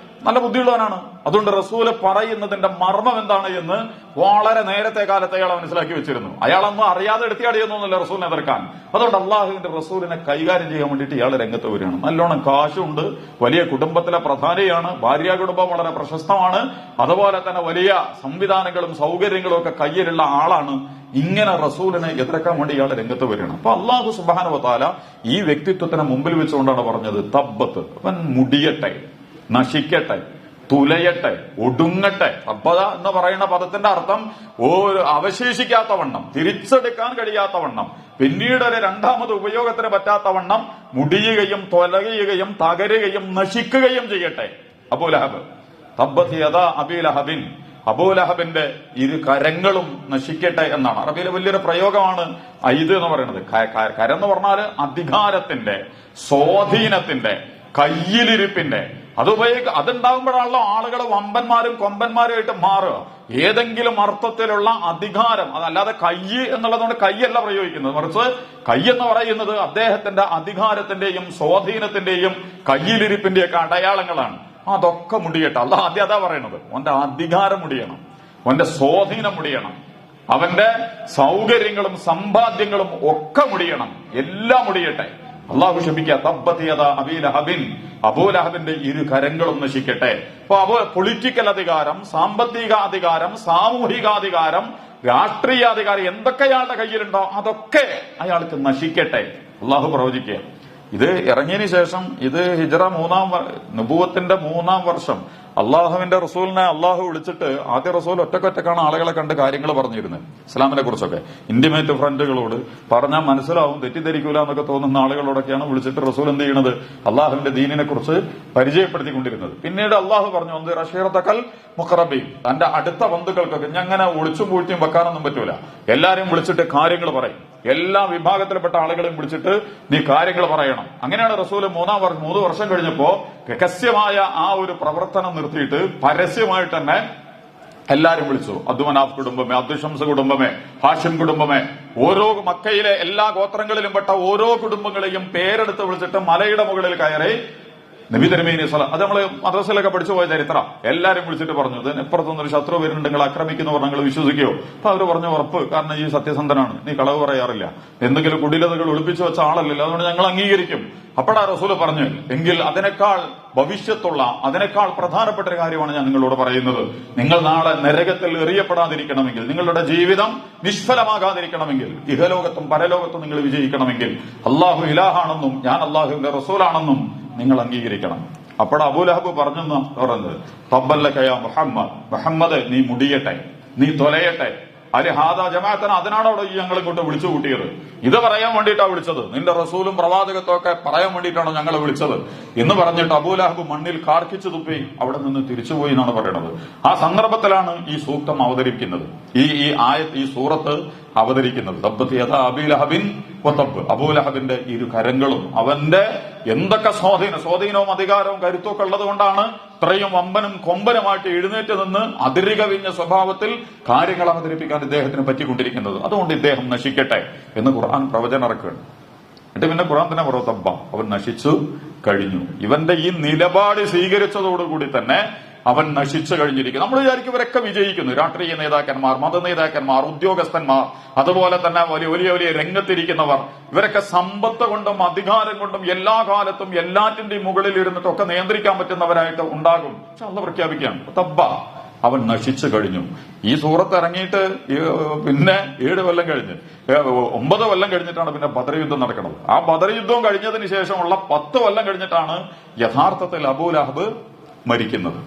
നല്ല ബുദ്ധിയുള്ളവനാണ്. അതുകൊണ്ട് റസൂല് പറയുന്നതിന്റെ മർമ്മം എന്താണ് എന്ന് വളരെ നേരത്തെ കാലത്ത് അയാൾ മനസ്സിലാക്കി വെച്ചിരുന്നു. അയാളൊന്നും അറിയാതെ എടുത്തിയാടിയൊന്നുമില്ല റസൂലിനെ എതിർക്കാൻ. അതുകൊണ്ട് അള്ളാഹുവിന്റെ റസൂലിനെ കൈകാര്യം ചെയ്യാൻ വേണ്ടിയിട്ട് ഇയാൾ രംഗത്ത് വരികയാണ്. നല്ലോണം കാശുണ്ട്, വലിയ കുടുംബത്തിലെ പ്രധാനിയാണ്, ഭാര്യ കുടുംബം വളരെ പ്രശസ്തമാണ്, അതുപോലെ തന്നെ വലിയ സംവിധാനങ്ങളും സൗകര്യങ്ങളും ഒക്കെ കയ്യിലുള്ള ആളാണ്. ഇങ്ങനെ റസൂലിനെ എതിർക്കാൻ വേണ്ടി ഇയാൾ രംഗത്ത് വരികയാണ്. അപ്പൊ അള്ളാഹു സുബ്ഹാനഹു വ തആല ഈ വ്യക്തിത്വത്തിനെ മുമ്പിൽ വെച്ചുകൊണ്ടാണ് പറഞ്ഞത് തബ്ബത്ത്, അവൻ മുടിയട്ടെ, നശിക്കട്ടെ, തുലയട്ടെ, ഒടുങ്ങട്ടെ. തബ്ബത എന്ന് പറയുന്ന പദത്തിന്റെ അർത്ഥം അവശേഷിക്കാത്ത വണ്ണം, തിരിച്ചെടുക്കാൻ കഴിയാത്ത വണ്ണം, പിന്നീട് ഒരു രണ്ടാമത് ഉപയോഗത്തിന് പറ്റാത്ത വണ്ണം മുടിയുകയും തൊലയുകയും തകരുകയും നശിക്കുകയും ചെയ്യട്ടെ. അബൂലഹബ് തബ്ബത് യദാ അബീ ലഹബിൻ, അബൂലഹബിന്റെ ഇരു കരങ്ങളും നശിക്കട്ടെ എന്നാണ്. അറബിയിലെ വലിയൊരു പ്രയോഗമാണ് ഐദ് എന്ന് പറയുന്നത്. കരെന്ന് പറഞ്ഞാല് അധികാരത്തിന്റെ, സ്വാധീനത്തിന്റെ, കയ്യിലിരിപ്പിന്റെ അതുണ്ടാകുമ്പോഴാണല്ലോ ആളുകൾ വമ്പന്മാരും കൊമ്പന്മാരുമായിട്ട് മാറുക. ഏതെങ്കിലും അർത്ഥത്തിലുള്ള അധികാരം, അതല്ലാതെ കയ്യ് എന്നുള്ളതുകൊണ്ട് കയ്യല്ല പ്രയോഗിക്കുന്നത്, മറിച്ച് കയ്യെന്ന് പറയുന്നത് അദ്ദേഹത്തിന്റെ അധികാരത്തിന്റെയും സ്വാധീനത്തിന്റെയും കയ്യിലിരിപ്പിന്റെയൊക്കെ അടയാളങ്ങളാണ്. അതൊക്കെ മുടിയട്ടെ. അല്ലാഹ് ആദ്യം അതാ പറയണത്. അവന്റെ അധികാരം മുടിയണം, അവന്റെ സ്വാധീനം മുടിയണം, അവന്റെ സൗകര്യങ്ങളും സമ്പാദ്യങ്ങളും ഒക്കെ മുടിയണം, എല്ലാം മുടിയട്ടെ. അള്ളാഹു ക്ഷമിക്കുക. തബ്ബത് യദാ അബീ ലഹബിൻ, അബൂലഹബിന്റെ ഇരു കരങ്ങളും നശിക്കട്ടെ. അപ്പൊ പൊളിറ്റിക്കൽ അധികാരം, സാമ്പത്തിക അധികാരം, സാമൂഹികാധികാരം, രാഷ്ട്രീയാധികാരം എന്തൊക്കെ അയാളുടെ കയ്യിലുണ്ടോ അതൊക്കെ അയാൾക്ക് നശിക്കട്ടെ. അള്ളാഹു പ്രവചിക്കുക. ഇത് ഇറങ്ങിയതിനു ശേഷം, ഇത് ഹിജ്റ നുബുവത്തിന്റെ 3-ാം വർഷം അള്ളാഹുവിന്റെ റസൂലിനെ അള്ളാഹു വിളിച്ചിട്ട്, ആദ്യ റസൂൽ ഒറ്റക്കൊറ്റക്കാണ് ആളുകളെ കണ്ട് കാര്യങ്ങൾ പറഞ്ഞിരുന്നത്. ഇസ്ലാമിനെ കുറിച്ചൊക്കെ ഇന്റിമേറ്റ് ഫ്രണ്ടുകളോട് പറഞ്ഞാൽ മനസ്സിലാവും, തെറ്റിദ്ധരിക്കൂല എന്നൊക്കെ തോന്നുന്ന ആളുകളോടൊക്കെയാണ് വിളിച്ചിട്ട് റസൂൽ എന്ത് ചെയ്യണത്, അള്ളാഹുവിന്റെ ദീനിനെ കുറിച്ച് പരിചയപ്പെടുത്തിക്കൊണ്ടിരുന്നത്. പിന്നീട് അള്ളാഹു പറഞ്ഞു, ഒന്ന് റഷീറത്തക്കൽ മുഖറബീൻ, തന്റെ അടുത്ത ബന്ധുക്കൾക്കൊക്കെ ഞങ്ങനെ ഒളിച്ചും പൂഴ്ത്തിയും വെക്കാനൊന്നും പറ്റൂല, എല്ലാരെയും വിളിച്ചിട്ട് കാര്യങ്ങൾ പറയും, എല്ലാ വിഭാഗത്തിൽപ്പെട്ട ആളുകളെയും വിളിച്ചിട്ട് നീ കാര്യങ്ങൾ പറയണം. അങ്ങനെയാണ് റസൂൽ 3 വർഷം കഴിഞ്ഞപ്പോ രഹസ്യമായ ആ ഒരു പ്രവർത്തനം നിർത്തിയിട്ട് പരസ്യമായിട്ട് തന്നെ എല്ലാരും വിളിച്ചു. അബ്ദുമനാഫ് കുടുംബമേ, അബ്ദുഷംസ് കുടുംബമേ, ഹാഷിം കുടുംബമേ, ഓരോ മക്കയിലെ എല്ലാ ഗോത്രങ്ങളിലും പെട്ട ഓരോ കുടുംബങ്ങളെയും പേരെടുത്ത് വിളിച്ചിട്ട് മലയുടെ മുകളിൽ കയറി നബി തിരുമേനി സ്വല്ലല്ലാഹു, അത് നമ്മള് മദ്രസയിലൊക്കെ പഠിച്ചു പോയ ചരിത്രം, എല്ലാരും വിളിച്ചിട്ട് പറഞ്ഞു, ഇതിനപ്പുറത്തൊന്നൊരു ശത്രു വരുന്നുണ്ട്, നിങ്ങൾ ആക്രമിക്കുന്നു പറഞ്ഞാൽ നിങ്ങൾ വിശ്വസിക്കുമോ? അപ്പൊ അവര് പറഞ്ഞു, ഉറപ്പ്, കാരണം ഈ സത്യസന്ധനാണ്, നീ കളവ് പറയാറില്ല, എന്തെങ്കിലും കുടിലതകൾ ഒളിപ്പിച്ചു വെച്ച ആളല്ലല്ലോ, അതുകൊണ്ട് ഞങ്ങൾ അംഗീകരിക്കും. അപ്പോഴാ റസൂല് പറഞ്ഞു, എങ്കിൽ അതിനേക്കാൾ ഭവിഷ്യത്തുള്ള, അതിനേക്കാൾ പ്രധാനപ്പെട്ട ഒരു കാര്യമാണ് ഞാൻ നിങ്ങളോട് പറയുന്നത്. നിങ്ങൾ നാളെ നരകത്തിൽ എറിയപ്പെടാതിരിക്കണമെങ്കിൽ, നിങ്ങളുടെ ജീവിതം നിഷ്ഫലമാകാതിരിക്കണമെങ്കിൽ, ഇഹലോകത്തും പരലോകത്തും നിങ്ങൾ വിജയിക്കണമെങ്കിൽ അള്ളാഹു ഇലാഹാണെന്നും ഞാൻ അള്ളാഹുവിന്റെ റസൂലാണെന്നും നിങ്ങൾ അംഗീകരിക്കണം. അപ്പോൾ അബൂലഹബ് പറഞ്ഞെന്ന് പറഞ്ഞത്, തബ്ബല്ലക യാ മുഹമ്മദ്, മുഹമ്മദ് നീ മുടിയട്ടെ, നീ തൊലയട്ടെ. അല്ലെ ഹാദാ ജമാഅത്തന, അതിനാണ് അവിടെ ഞങ്ങൾ ഇങ്ങോട്ട് വിളിച്ചു കൂട്ടിയത്, ഇത് പറയാൻ വേണ്ടിയിട്ടാണ് വിളിച്ചത്, നിന്റെ റസൂലും പ്രവാചകത്വം ഒക്കെ പറയാൻ വേണ്ടിയിട്ടാണ് ഞങ്ങളെ വിളിച്ചത് എന്ന് പറഞ്ഞിട്ട് അബൂലഹബ് മണ്ണിൽ കാർക്കിച്ചു തുപ്പി അവിടെ നിന്ന് തിരിച്ചുപോയി എന്നാണ് പറയുന്നത്. ആ സന്ദർഭത്തിലാണ് ഈ സൂക്തം അവതരിക്കുന്നത്, ഈ സൂറത്ത് അവതരിക്കുന്നത്. തബ്ബത് യദാ അബീ ലഹബിൻ വതബ്ബ്, അബൂലഹബിന്റെ ഇരു കരങ്ങളും, അവന്റെ എന്തൊക്കെ സ്വാധീനവും അധികാരവും കരുത്തൊക്കെ ഉള്ളത് കൊണ്ടാണ് ഇത്രയും വമ്പനും കൊമ്പനുമായിട്ട് എഴുന്നേറ്റ് നിന്ന് അതിരുകവിഞ്ഞ സ്വഭാവത്തിൽ കാര്യങ്ങൾ അവതരിപ്പിക്കാൻ ഇദ്ദേഹത്തിന് പറ്റിക്കൊണ്ടിരിക്കുന്നത്. അതുകൊണ്ട് ഇദ്ദേഹം നശിക്കട്ടെ എന്ന് ഖുർആൻ പ്രവചനം ഇറക്കുകയാണ്. എന്നിട്ട് പിന്നെ ഖുർആൻ തന്നെ പറയും, തബ്ബ, അവൻ നശിച്ചു കഴിഞ്ഞു. ഇവന്റെ ഈ നിലപാട് സ്വീകരിച്ചതോടുകൂടി തന്നെ അവൻ നശിച്ചു കഴിഞ്ഞിരിക്കുന്നു. നമ്മൾ വിചാരിക്കും ഇവരൊക്കെ വിജയിക്കുന്നു, രാഷ്ട്രീയ നേതാക്കന്മാർ, മത നേതാക്കന്മാർ, ഉദ്യോഗസ്ഥന്മാർ, അതുപോലെ തന്നെ വലിയ വലിയ രംഗത്തിരിക്കുന്നവർ, ഇവരൊക്കെ സമ്പത്ത് കൊണ്ടും അധികാരം കൊണ്ടും എല്ലാ കാലത്തും എല്ലാറ്റിന്റെയും മുകളിൽ ഇരുന്നിട്ടൊക്കെ നിയന്ത്രിക്കാൻ പറ്റുന്നവരായിട്ട് ഉണ്ടാകും. പക്ഷെ അള്ളാഹ് പ്രഖ്യാപിക്കുകയാണ്, തബ്ബ, അവൻ നശിച്ചു കഴിഞ്ഞു. ഈ സൂറത്ത് ഇറങ്ങിയിട്ട് പിന്നെ 7 കൊല്ലം കഴിഞ്ഞ് 9 കൊല്ലം കഴിഞ്ഞിട്ടാണ് പിന്നെ ബദർ യുദ്ധം നടക്കുന്നത്. ആ ബദർ യുദ്ധം കഴിഞ്ഞതിന് ശേഷമുള്ള 10 കൊല്ലം കഴിഞ്ഞിട്ടാണ് യഥാർത്ഥത്തിൽ അബൂലഹബ് മരിക്കുന്നത്.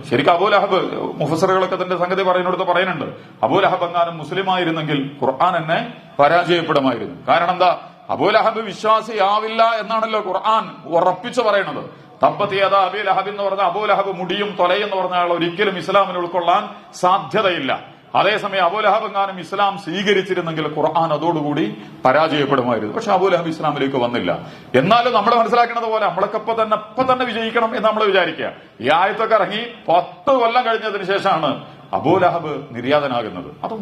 ശരിക്കും അബൂലഹബ്, മുഫസ്സിറുകളൊക്കെ തന്റെ സംഗതി പറയുന്നുണ്ട്, അബൂലഹബ് എങ്ങാനും മുസ്ലിം ആയിരുന്നെങ്കിൽ ഖുർആൻ എന്നെ പരാജയപ്പെടുമായിരുന്നു. കാരണം എന്താ, അബൂലഹബ് വിശ്വാസിയാവില്ല എന്നാണല്ലോ ഖുർആൻ ഉറപ്പിച്ചു പറയുന്നത്. തബ്ബത് യദാ അബീ ലഹബ് എന്ന് പറഞ്ഞ അബൂലഹബ് മുടിയും തൊലയെന്ന് പറഞ്ഞ ആൾ ഒരിക്കലും ഇസ്ലാമിന് ഉൾക്കൊള്ളാൻ സാധ്യതയില്ല. അതേസമയം അബൂലഹബ് എങ്ങാനും ഇസ്ലാം സ്വീകരിച്ചിരുന്നെങ്കിൽ ഖുർആൻ അതോടുകൂടി പരാജയപ്പെടുമായിരുന്നു. പക്ഷെ അബൂലഹബ് ഇസ്ലാമിലേക്ക് വന്നില്ല. എന്നാലും നമ്മൾ മനസ്സിലാക്കുന്നത് പോലെ നമ്മളൊക്കെ ഇപ്പൊ തന്നെ വിജയിക്കണം എന്ന് നമ്മൾ വിചാരിക്കുക. ഈ ആയത്തൊക്കെ ഇറങ്ങി 10 കൊല്ലം കഴിഞ്ഞതിന് ശേഷമാണ് അബൂലഹബ് നിര്യാതനാകുന്നത്. അത്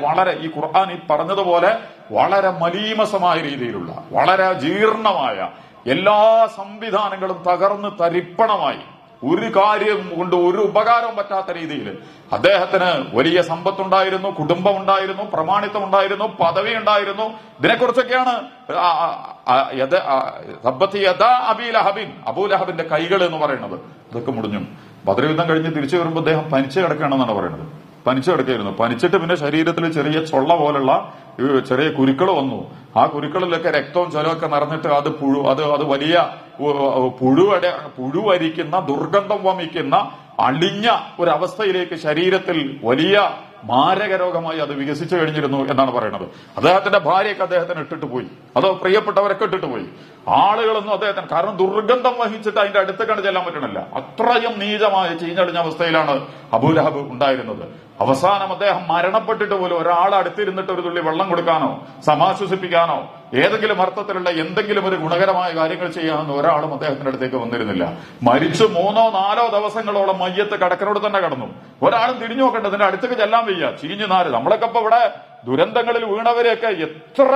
വളരെ ഈ ഖുർആൻ ഈ പറഞ്ഞതുപോലെ വളരെ മലീമസമായ രീതിയിലുള്ള, വളരെ ജീർണമായ, എല്ലാ സംവിധാനങ്ങളും തകർന്ന് തരിപ്പണമായി, ഒരു കാര്യം കൊണ്ട് ഒരു ഉപകാരവും പറ്റാത്ത രീതിയിൽ അദ്ദേഹത്തിന് വലിയ സമ്പത്തുണ്ടായിരുന്നു, കുടുംബമുണ്ടായിരുന്നു, പ്രമാണിത്വമുണ്ടായിരുന്നു, പദവി ഉണ്ടായിരുന്നു. ഇതിനെക്കുറിച്ചൊക്കെയാണ് തബ്ബത് യദാ അബീ ലഹബിൻ, അബൂലഹബിന്റെ കൈകൾ എന്ന് പറയുന്നത്. ഇതൊക്കെ മുടിഞ്ഞു. ബദർ യുദ്ധം കഴിഞ്ഞ് തിരിച്ചു വരുമ്പോൾ അദ്ദേഹം പനിച്ചു കിടക്കുകയാണെന്നാണ് പറയുന്നത്. പനിച്ചു കിടക്കുകയായിരുന്നു. പനിച്ചിട്ട് പിന്നെ ശരീരത്തിൽ ചെറിയ ചൊള്ള പോലുള്ള ചെറിയ കുരുക്കൾ വന്നു. ആ കുരുക്കളിലൊക്കെ രക്തവും ജലമൊക്കെ നിറഞ്ഞിട്ട് അത് വലിയ പുഴുവരിക്കുന്ന, ദുർഗന്ധം വമിക്കുന്ന, അളിഞ്ഞ ഒരവസ്ഥയിലേക്ക് ശരീരത്തിൽ വലിയ മാരക രോഗമായി അത് വികസിച്ചു കഴിഞ്ഞിരുന്നു എന്നാണ് പറയുന്നത്. അദ്ദേഹത്തിന്റെ ഭാര്യയൊക്കെ അദ്ദേഹത്തിന് ഇട്ടിട്ട് പോയി, അതോ പ്രിയപ്പെട്ടവരൊക്കെ ഇട്ടിട്ട് പോയി. ആളുകളൊന്നും അദ്ദേഹത്തിന്, കാരണം ദുർഗന്ധം വഹിച്ചിട്ട് അതിന്റെ അടുത്ത് കണ്ട് ചെല്ലാൻ പറ്റണില്ല. അത്രയും നീചമായ ചീഞ്ഞടിഞ്ഞ അവസ്ഥയിലാണ് അബൂലഹബ് ഉണ്ടായിരുന്നത്. അവസാനം അദ്ദേഹം മരണപ്പെട്ടിട്ട് പോലും ഒരാൾ അടുത്തിരുന്നിട്ട് ഒരു തുള്ളി വെള്ളം കൊടുക്കാനോ സമാശ്വസിപ്പിക്കാനോ ഏതെങ്കിലും അർത്ഥത്തിലുള്ള എന്തെങ്കിലും ഒരു ഗുണകരമായ കാര്യങ്ങൾ ചെയ്യാനോ ഒരാളും അദ്ദേഹത്തിന്റെ അടുത്തേക്ക് വന്നിരുന്നില്ല. മരിച്ചു 3-4 ദിവസങ്ങളോളം മയ്യത്ത് കടക്കരോട് തന്നെ കടന്നു. ഒരാളും തിരിഞ്ഞു നോക്കണ്ട, ഇതിന്റെ അടുത്തേക്ക് ചെല്ലാൻ വയ്യ, ചീഞ്ഞു നാര്. നമ്മളൊക്കെ ഇപ്പൊ ഇവിടെ ദുരന്തങ്ങളിൽ വീണവരെയൊക്കെ എത്ര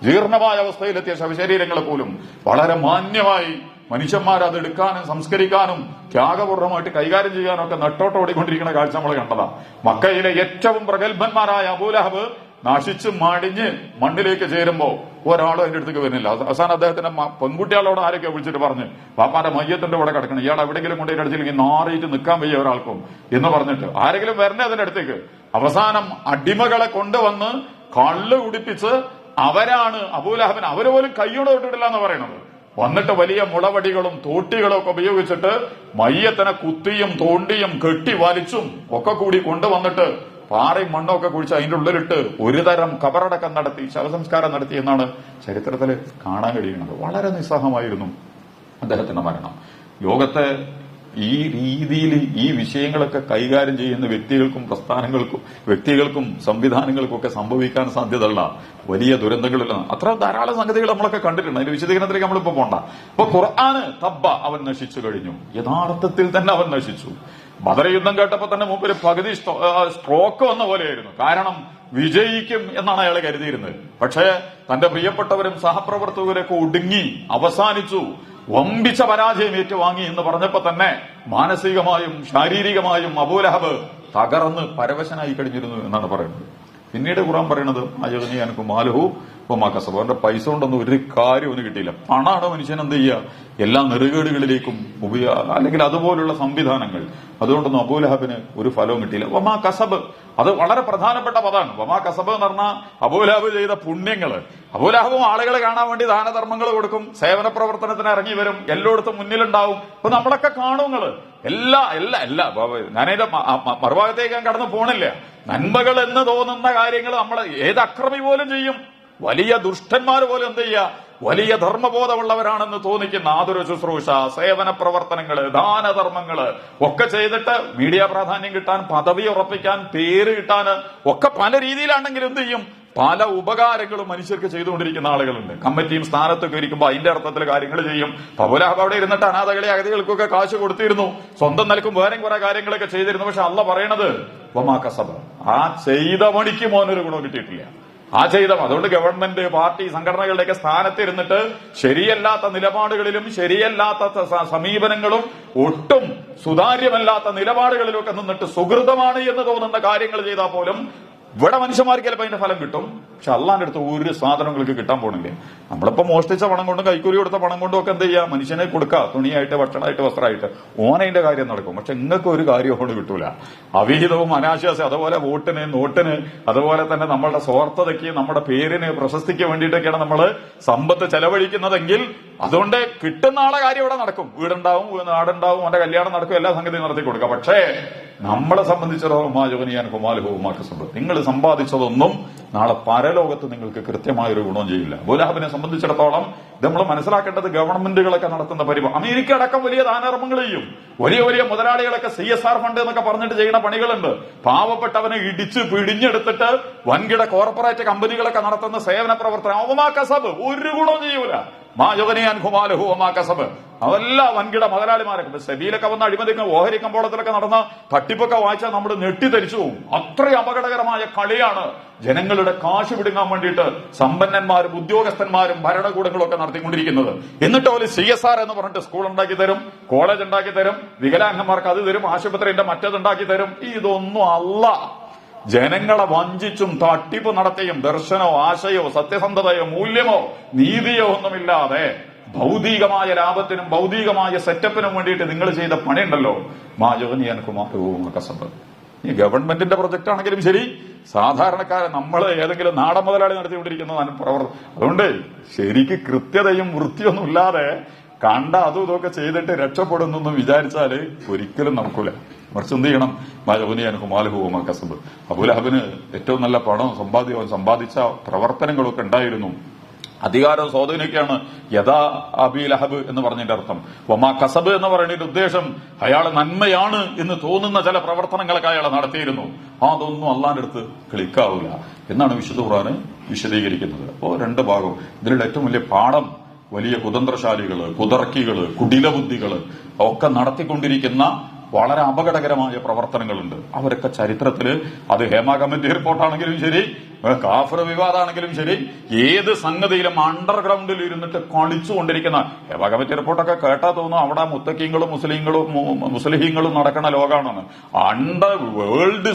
ജീർണമായ അവസ്ഥയിലെത്തിയ ശവശരീരങ്ങളെ പോലും വളരെ മാന്യമായി മനുഷ്യന്മാർ അത് എടുക്കാനും സംസ്കരിക്കാനും ത്യാഗപൂർണ്ണമായിട്ട് കൈകാര്യം ചെയ്യാനും ഒക്കെ നെട്ടോട്ടോടിക്കൊണ്ടിരിക്കുന്ന കാഴ്ച നമ്മൾ കണ്ടതാ. മക്കയിലെ ഏറ്റവും പ്രഗത്ഭന്മാരായ അബൂലഹബ് നശിച്ച് മടിഞ്ഞ് മണ്ണിലേക്ക് ചേരുമ്പോ ഒരാളും അതിന്റെ അടുത്തേക്ക് വരുന്നില്ല. അവസാനം അദ്ദേഹത്തിന്റെ പെൺകുട്ടികളോട് ആരൊക്കെ വിളിച്ചിട്ട് പറഞ്ഞ്, പാപ്പാന്റെ മയ്യത്തിന്റെ കൂടെ കിടക്കണം, ഇയാൾ എവിടെയെങ്കിലും കൊണ്ടുപോയി അടിച്ചില്ലെങ്കിൽ നാറിയിട്ട് നിൽക്കാൻ വയ്യ ഒരാൾക്കും എന്ന് പറഞ്ഞിട്ട് ആരെങ്കിലും വരണേ അതിന്റെ അടുത്തേക്ക്. അവസാനം അടിമകളെ കൊണ്ടുവന്ന് കള്ള് കുടിപ്പിച്ച് അവരാണ് അബൂലഹബിന്, അവര് പോലും കൈയോടെ തൊട്ടിട്ടില്ല എന്ന് പറയുന്നത്. വന്നിട്ട് വലിയ മുളവടികളും തോട്ടികളും ഒക്കെ ഉപയോഗിച്ചിട്ട് മയ്യത്തിനെ കുത്തിയും തോണ്ടിയും കെട്ടി വലിച്ചും ഒക്കെ കൂടി കൊണ്ടുവന്നിട്ട് പാറയും മണ്ണൊക്കെ കുഴിച്ച് അതിന്റെ ഉള്ളിലിട്ട് ഒരു തരം കബറടക്കം നടത്തി ശവസംസ്കാരം നടത്തി എന്നാണ് ചരിത്രത്തിൽ കാണാൻ കഴിയുന്നത്. വളരെ നിസ്സഹമായിരുന്നു അദ്ദേഹത്തിന്റെ മരണം. ലോകത്തെ ഈ രീതിയിൽ ഈ വിഷയങ്ങളൊക്കെ കൈകാര്യം ചെയ്യുന്ന വ്യക്തികൾക്കും പ്രസ്ഥാനങ്ങൾക്കും വ്യക്തികൾക്കും സംവിധാനങ്ങൾക്കും ഒക്കെ സംഭവിക്കാൻ സാധ്യതയുള്ള വലിയ ദുരന്തങ്ങളില്ല. അത്ര ധാരാളം സംഗതികൾ നമ്മളൊക്കെ കണ്ടിട്ടുണ്ട്. അതിന്റെ വിശദീകരണത്തിലേക്ക് നമ്മളിപ്പോ പോണ്ട. അപ്പൊ ഖുർആന് തബ്ബ, അവൻ നശിച്ചു കഴിഞ്ഞു. യഥാർത്ഥത്തിൽ തന്നെ അവൻ നശിച്ചു. ബദർ യുദ്ധം കേട്ടപ്പോ തന്നെ മുമ്പിൽ പകുതി സ്ട്രോക്ക് വന്ന പോലെയായിരുന്നു. കാരണം വിജയിക്കും എന്നാണ് അയാൾ കരുതിയിരുന്നത്. പക്ഷേ തന്റെ പ്രിയപ്പെട്ടവരും സഹപ്രവർത്തകരൊക്കെ ഒടുങ്ങി അവസാനിച്ചു, വമ്പിച്ച പരാജയം ഏറ്റുവാങ്ങി എന്ന് പറഞ്ഞപ്പോ തന്നെ മാനസികമായും ശാരീരികമായും അബൂലഹബ് തകർന്ന് പരവശനായി കഴിഞ്ഞിരുന്നു എന്നാണ് പറയുന്നത്. പിന്നീട് ഖുർആൻ പറയുന്നത് അയഗ്നിയൻകും മാലുഹു വമാകസബ്, അവന്റെ പൈസ കൊണ്ടൊന്നും ഒരു കാര്യം ഒന്നും കിട്ടിയില്ല. പണമാണ് മനുഷ്യൻ എന്ത് ചെയ്യുക എല്ലാ നെറുകേടുകളിലേക്കും അല്ലെങ്കിൽ അതുപോലുള്ള സംവിധാനങ്ങൾ. അതുകൊണ്ടൊന്നും അബൂലഹബിന് ഒരു ഫലവും കിട്ടിയില്ല. വമാ കസബ്, അത് വളരെ പ്രധാനപ്പെട്ട പദമാണ്. വമാ കസബ് എന്ന് പറഞ്ഞാൽ അബൂലഹബ് ചെയ്ത പുണ്യങ്ങള്. അബൂലഹബും ആളുകളെ കാണാൻ വേണ്ടി ദാനധർമ്മങ്ങൾ കൊടുക്കും, സേവന പ്രവർത്തനത്തിന് ഇറങ്ങി വരും, എല്ലായിടത്തും മുന്നിലുണ്ടാവും. ഇപ്പൊ നമ്മളൊക്കെ കാണുങ്ങള് ഞാനതിന്റെ മറുഭാഗത്തേക്ക് ഞാൻ കടന്നു പോണില്ല. നന്മകൾ എന്ന് തോന്നുന്ന കാര്യങ്ങൾ നമ്മൾ ഏത് അക്രമി പോലും ചെയ്യും. വലിയ ദുഷ്ടന്മാർ പോലും എന്ത് ചെയ്യുക, വലിയ ധർമ്മബോധമുള്ളവരാണെന്ന് തോന്നിക്കുന്ന ആതുര ശുശ്രൂഷ, സേവന പ്രവർത്തനങ്ങള്, ദാനധർമ്മങ്ങള് ഒക്കെ ചെയ്തിട്ട് മീഡിയ പ്രാധാന്യം കിട്ടാൻ, പദവി ഉറപ്പിക്കാൻ, പേര് കിട്ടാൻ ഒക്കെ പല രീതിയിലാണെങ്കിൽ എന്ത് ചെയ്യും, പല ഉപകാരങ്ങളും മനുഷ്യർക്ക് ചെയ്തുകൊണ്ടിരിക്കുന്ന ആളുകളുണ്ട്. കമ്മിറ്റിയും സ്ഥാനത്തൊക്കെ ഇരിക്കുമ്പോൾ അതിന്റെ അർത്ഥത്തിൽ കാര്യങ്ങൾ ചെയ്യും. അബൂലഹബ് അവിടെ ഇരുന്നിട്ട് അനാഥകളെ അഗതികൾക്കൊക്കെ കാശ് കൊടുത്തിരുന്നു, സ്വന്തം നിലക്കും വേറെയും കുറെ കാര്യങ്ങളൊക്കെ ചെയ്തിരുന്നു. പക്ഷെ അള്ളാഹ് പറയണത് വമാ കസബ്, ആ ചെയ്ത പണിക്ക് മോനൊരു ഗുണം കിട്ടിയിട്ടില്ല. ആ അതുകൊണ്ട് ഗവൺമെന്റ്, പാർട്ടി, സംഘടനകളുടെയൊക്കെ സ്ഥാനത്തിരുന്നിട്ട് ശരിയല്ലാത്ത നിലപാടുകളിലും ശരിയല്ലാത്ത സമീപനങ്ങളും ഒട്ടും സുതാര്യമല്ലാത്ത നിലപാടുകളിലൊക്കെ നിന്നിട്ട് സുഹൃതമാണ് എന്ന് തോന്നുന്ന കാര്യങ്ങൾ ചെയ്താൽ പോലും ഇവിടെ മനുഷ്യന്മാർക്ക് ചിലപ്പോൾ അതിന്റെ ഫലം കിട്ടും. പക്ഷെ അള്ളാന്റെ അടുത്ത് ഒരു സാധനങ്ങൾക്ക് കിട്ടാൻ പോണില്ലേ. നമ്മളിപ്പോ മോഷ്ടിച്ച പണം കൊണ്ടും കൈക്കൂലി കൊടുത്ത പണം കൊണ്ടും ഒക്കെ എന്ത് ചെയ്യാം, മനുഷ്യനെ കൊടുക്കുക, തുണിയായിട്ട്, ഭക്ഷണമായിട്ട്, വസ്ത്രമായിട്ട്, ഓനതിന്റെ കാര്യം നടക്കും. പക്ഷെ നിങ്ങൾക്ക് ഒരു കാര്യവും കിട്ടൂല. അവിഹിതവും അനാശ്വാസം, അതുപോലെ വോട്ടിന്, നോട്ടിന്, അതുപോലെ തന്നെ നമ്മളുടെ സ്വാർത്ഥതയ്ക്ക്, നമ്മുടെ പേരിന്, പ്രശസ്തിക്ക് വേണ്ടിയിട്ടൊക്കെയാണ് നമ്മൾ സമ്പത്ത് ചെലവഴിക്കുന്നതെങ്കിൽ അതുകൊണ്ട് കിട്ടുന്ന ആളെ കാര്യം ഇവിടെ നടക്കും. വീടുണ്ടാവും, നാടുണ്ടാവും, അവന്റെ കല്യാണം നടക്കും, എല്ലാ സംഗതിയും നടത്തി കൊടുക്കാം. പക്ഷേ നമ്മളെ സംബന്ധിച്ചിടത്തോളം നിങ്ങൾ സമ്പാദിച്ചതൊന്നും നാളെ പരലോകത്ത് നിങ്ങൾക്ക് കൃത്യമായൊരു ഗുണം ചെയ്യില്ല. അബൂലഹബിനെ സംബന്ധിച്ചിടത്തോളം ഇത് നമ്മൾ മനസ്സിലാക്കേണ്ടത് ഗവൺമെന്റുകളൊക്കെ നടത്തുന്ന പരിപാടി, അമേരിക്ക അടക്കം വലിയ ദാനധർമ്മങ്ങൾ ചെയ്യും. വലിയ വലിയ മുതലാളികളൊക്കെ CSR ഫണ്ട് എന്നൊക്കെ പറഞ്ഞിട്ട് ചെയ്യുന്ന പണികളുണ്ട്. പാവപ്പെട്ടവനെ ഇടിച്ച് പിടിഞ്ഞെടുത്തിട്ട് വൻകിട കോർപ്പറേറ്റ് കമ്പനികളൊക്കെ നടത്തുന്ന സേവന പ്രവർത്തനം അവമാ കസബ് ഒരു ഗുണവും ചെയ്യൂല. അതല്ല വൻകിട മുതലാളിമാരൊക്കെ സെബിയിലൊക്കെ വന്ന അഴിമതിക്കും ഓഹരി കമ്പോളത്തിലൊക്കെ നടന്ന തട്ടിപ്പൊക്കെ വായിച്ചാൽ നമ്മൾ ഞെട്ടിധരിച്ചു പോകും. അത്രയും അപകടകരമായ കളിയാണ് ജനങ്ങളുടെ കാശ് പിടുങ്ങാൻ വേണ്ടിയിട്ട് സമ്പന്നന്മാരും ഉദ്യോഗസ്ഥന്മാരും ഭരണകൂടങ്ങളും ഒക്കെ നടത്തിക്കൊണ്ടിരിക്കുന്നത്. എന്നിട്ട് ഒരു CSR എന്ന് പറഞ്ഞിട്ട് സ്കൂൾ ഉണ്ടാക്കി തരും, കോളേജ് ഉണ്ടാക്കി തരും, വികലാംഗന്മാർക്ക് അത് തരും, ആശുപത്രിന്റെ മറ്റേതുണ്ടാക്കി തരും. ഇതൊന്നും അല്ല. ജനങ്ങളെ വഞ്ചിച്ചും തട്ടിപ്പ് നടത്തിയും ദർശനോ ആശയോ സത്യസന്ധതയോ മൂല്യമോ നീതിയോ ഒന്നുമില്ലാതെ ഭൗതികമായ ലാഭത്തിനും ഭൗതികമായ സെറ്റപ്പിനും വേണ്ടിയിട്ട് നിങ്ങൾ ചെയ്ത പണിയുണ്ടല്ലോ, മാജോനിയൻകുമാരൂമക്കസബ്. ഈ ഗവൺമെന്റിന്റെ പ്രൊജക്ട് ആണെങ്കിലും ശരി, സാധാരണക്കാരൻ നമ്മൾ ഏതെങ്കിലും നാടൻ മുതലാളി നടത്തിക്കൊണ്ടിരിക്കുന്നതാണ് പ്രവർത്തനം. അതുകൊണ്ട് ശരിക്ക് കൃത്യതയും വൃത്തിയൊന്നും ഇല്ലാതെ കണ്ട അതും ഇതൊക്കെ ചെയ്തിട്ട് രക്ഷപ്പെടുന്നൊന്നും വിചാരിച്ചാല് ഒരിക്കലും നടക്കൂല. മറിച്ച് എന്ത് ചെയ്യണം? മാലഹുമാലഹുമാ കസബ്. അബൂലഹബിന് ഏറ്റവും നല്ല പണം സമ്പാദിച്ച പ്രവർത്തനങ്ങളൊക്കെ ഉണ്ടായിരുന്നു. അധികാരവും സ്വാധീനമൊക്കെയാണ് യഥാ അബീ ലഹബ് എന്ന് പറഞ്ഞതിന്റെ അർത്ഥം. വമാ കസബ് എന്ന് പറയുന്നതിന്റെ ഉദ്ദേശം അയാൾ നന്മയാണ് എന്ന് തോന്നുന്ന ചില പ്രവർത്തനങ്ങളൊക്കെ അയാൾ നടത്തിയിരുന്നു. അതൊന്നും അള്ളാന്റെ അടുത്ത് ക്ലിക്കാവില്ല എന്നാണ് വിശുദ്ധ ഖുർആൻ വിശദീകരിക്കുന്നത്. അപ്പോ രണ്ട് ഭാഗം. ഇതിലുള്ള ഏറ്റവും വലിയ പാഠം വലിയ കുതന്ത്രശാലികള്, കുതർക്കികള്, കുടിലബുദ്ധികള് ഒക്കെ നടത്തിക്കൊണ്ടിരിക്കുന്ന വളരെ അപകടകരമായ പ്രവർത്തനങ്ങളുണ്ട്. അവരൊക്കെ ചരിത്രത്തില് അത് ഹേമ കമ്മിറ്റി റിപ്പോർട്ടാണെങ്കിലും ശരി, കാഫർ വിവാദമാണെങ്കിലും ശരി, ഏത് സംഗതിയിലും അണ്ടർഗ്രൗണ്ടിൽ ഇരുന്നിട്ട് കളിച്ചുകൊണ്ടിരിക്കുന്ന ഹേമ കമ്മിറ്റി റിപ്പോർട്ടൊക്കെ കേട്ടാ തോന്നുന്നു അവിടെ മുത്തക്കീങ്ങളും മുസ്ലിഹീങ്ങളും നടക്കുന്ന ലോകമാണെന്ന്. വേൾഡ്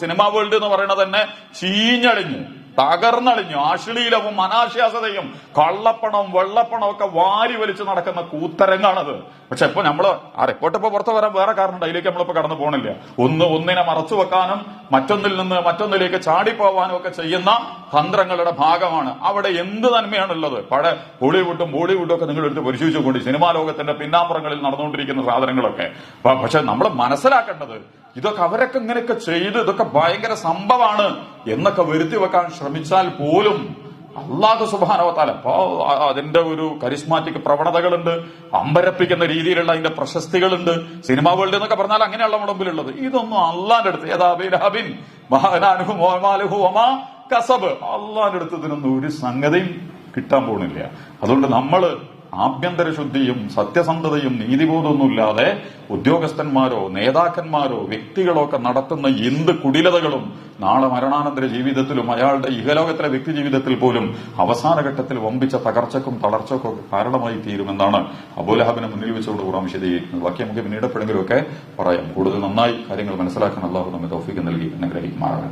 സിനിമാ വേൾഡ് എന്ന് പറയുന്നത് തന്നെ ചീഞ്ഞടിഞ്ഞ് തകർന്നളിഞ്ഞു. അശ്ലീലവും അനാശാസതയും കള്ളപ്പണവും വെള്ളപ്പണവും ഒക്കെ വാരി വലിച്ചു നടക്കുന്ന കൂത്തരങ്ങാണത്. പക്ഷെ ഇപ്പൊ നമ്മള് ആ റിപ്പോർട്ട് ഇപ്പൊ പുറത്തു വരാൻ വേറെ കാരണമുണ്ട്. അതിലേക്ക് നമ്മളിപ്പോ കടന്നു പോകണില്ല. ഒന്നിനെ മറച്ചു വെക്കാനും മറ്റൊന്നിൽ നിന്ന് മറ്റൊന്നിലേക്ക് ചാടിപ്പോവാനും ഒക്കെ ചെയ്യുന്ന തന്ത്രങ്ങളുടെ ഭാഗമാണ്. അവിടെ എന്ത് നന്മയാണുള്ളത്? പഴയ ഹോളിവുഡും ബോളിവുഡും ഒക്കെ നിങ്ങൾ എടുത്ത് പരിശോധിച്ചുകൊണ്ട് സിനിമാ ലോകത്തിന്റെ പിന്നാമ്പുറങ്ങളിൽ നടന്നുകൊണ്ടിരിക്കുന്ന സാധനങ്ങളൊക്കെ. പക്ഷെ നമ്മൾ മനസ്സിലാക്കേണ്ടത് ഇതൊക്കെ അവരൊക്കെ ഇങ്ങനെയൊക്കെ ചെയ്ത് ഇതൊക്കെ ഭയങ്കര സംഭവമാണ് എന്നൊക്കെ വരുത്തി വെക്കാൻ ശ്രമിച്ചാൽ പോലും അല്ലാഹു സുബ്ഹാനഹു വ തആല അതിന്റെ ഒരു കരിസ്മാറ്റിക് പ്രവണതകളുണ്ട്, അമ്പരപ്പിക്കുന്ന രീതിയിലുള്ള അതിന്റെ പ്രശസ്തികളുണ്ട്. സിനിമാ വേൾഡ് എന്നൊക്കെ പറഞ്ഞാൽ അങ്ങനെയുള്ള നമ്മുടെ മുമ്പിലുള്ളത്. ഇതൊന്നും അള്ളാന്റെ അടുത്ത് കസബ് അള്ളാന്റെ അടുത്ത് ഇതിനൊന്നും ഒരു സംഗതിയും കിട്ടാൻ പോകുന്നില്ല. അതുകൊണ്ട് നമ്മള് ആഭ്യന്തര ശുദ്ധിയും സത്യസന്ധതയും നീതിബോധമൊന്നുമില്ലാതെ ഉദ്യോഗസ്ഥന്മാരോ നേതാക്കന്മാരോ വ്യക്തികളോ ഒക്കെ നടത്തുന്ന എന്ത് കുടിലതകളും നാളെ മരണാനന്തര ജീവിതത്തിലും അയാളുടെ ഇഹലോകത്തിലെ വ്യക്തി ജീവിതത്തിൽ പോലും അവസാന ഘട്ടത്തിൽ വമ്പിച്ച തകർച്ചക്കും തളർച്ചക്കും ഒക്കെ കാരണമായി തീരുമെന്നാണ് അബൂലഹബിനെ മുന്നിൽ വെച്ചുകൊണ്ട് ഖുർആൻ വിശദീകരിക്കുന്നത്. ബാക്കി നമുക്ക് പിന്നീട് എപ്പോഴെങ്കിലും ഒക്കെ പറയാം. കൂടുതൽ നന്നായി കാര്യങ്ങൾ മനസ്സിലാക്കാൻ അല്ലാഹു നമ്മെ തൗഫീഖ് നൽകി അനുഗ്രഹിക്കുമാറാകട്ടെ.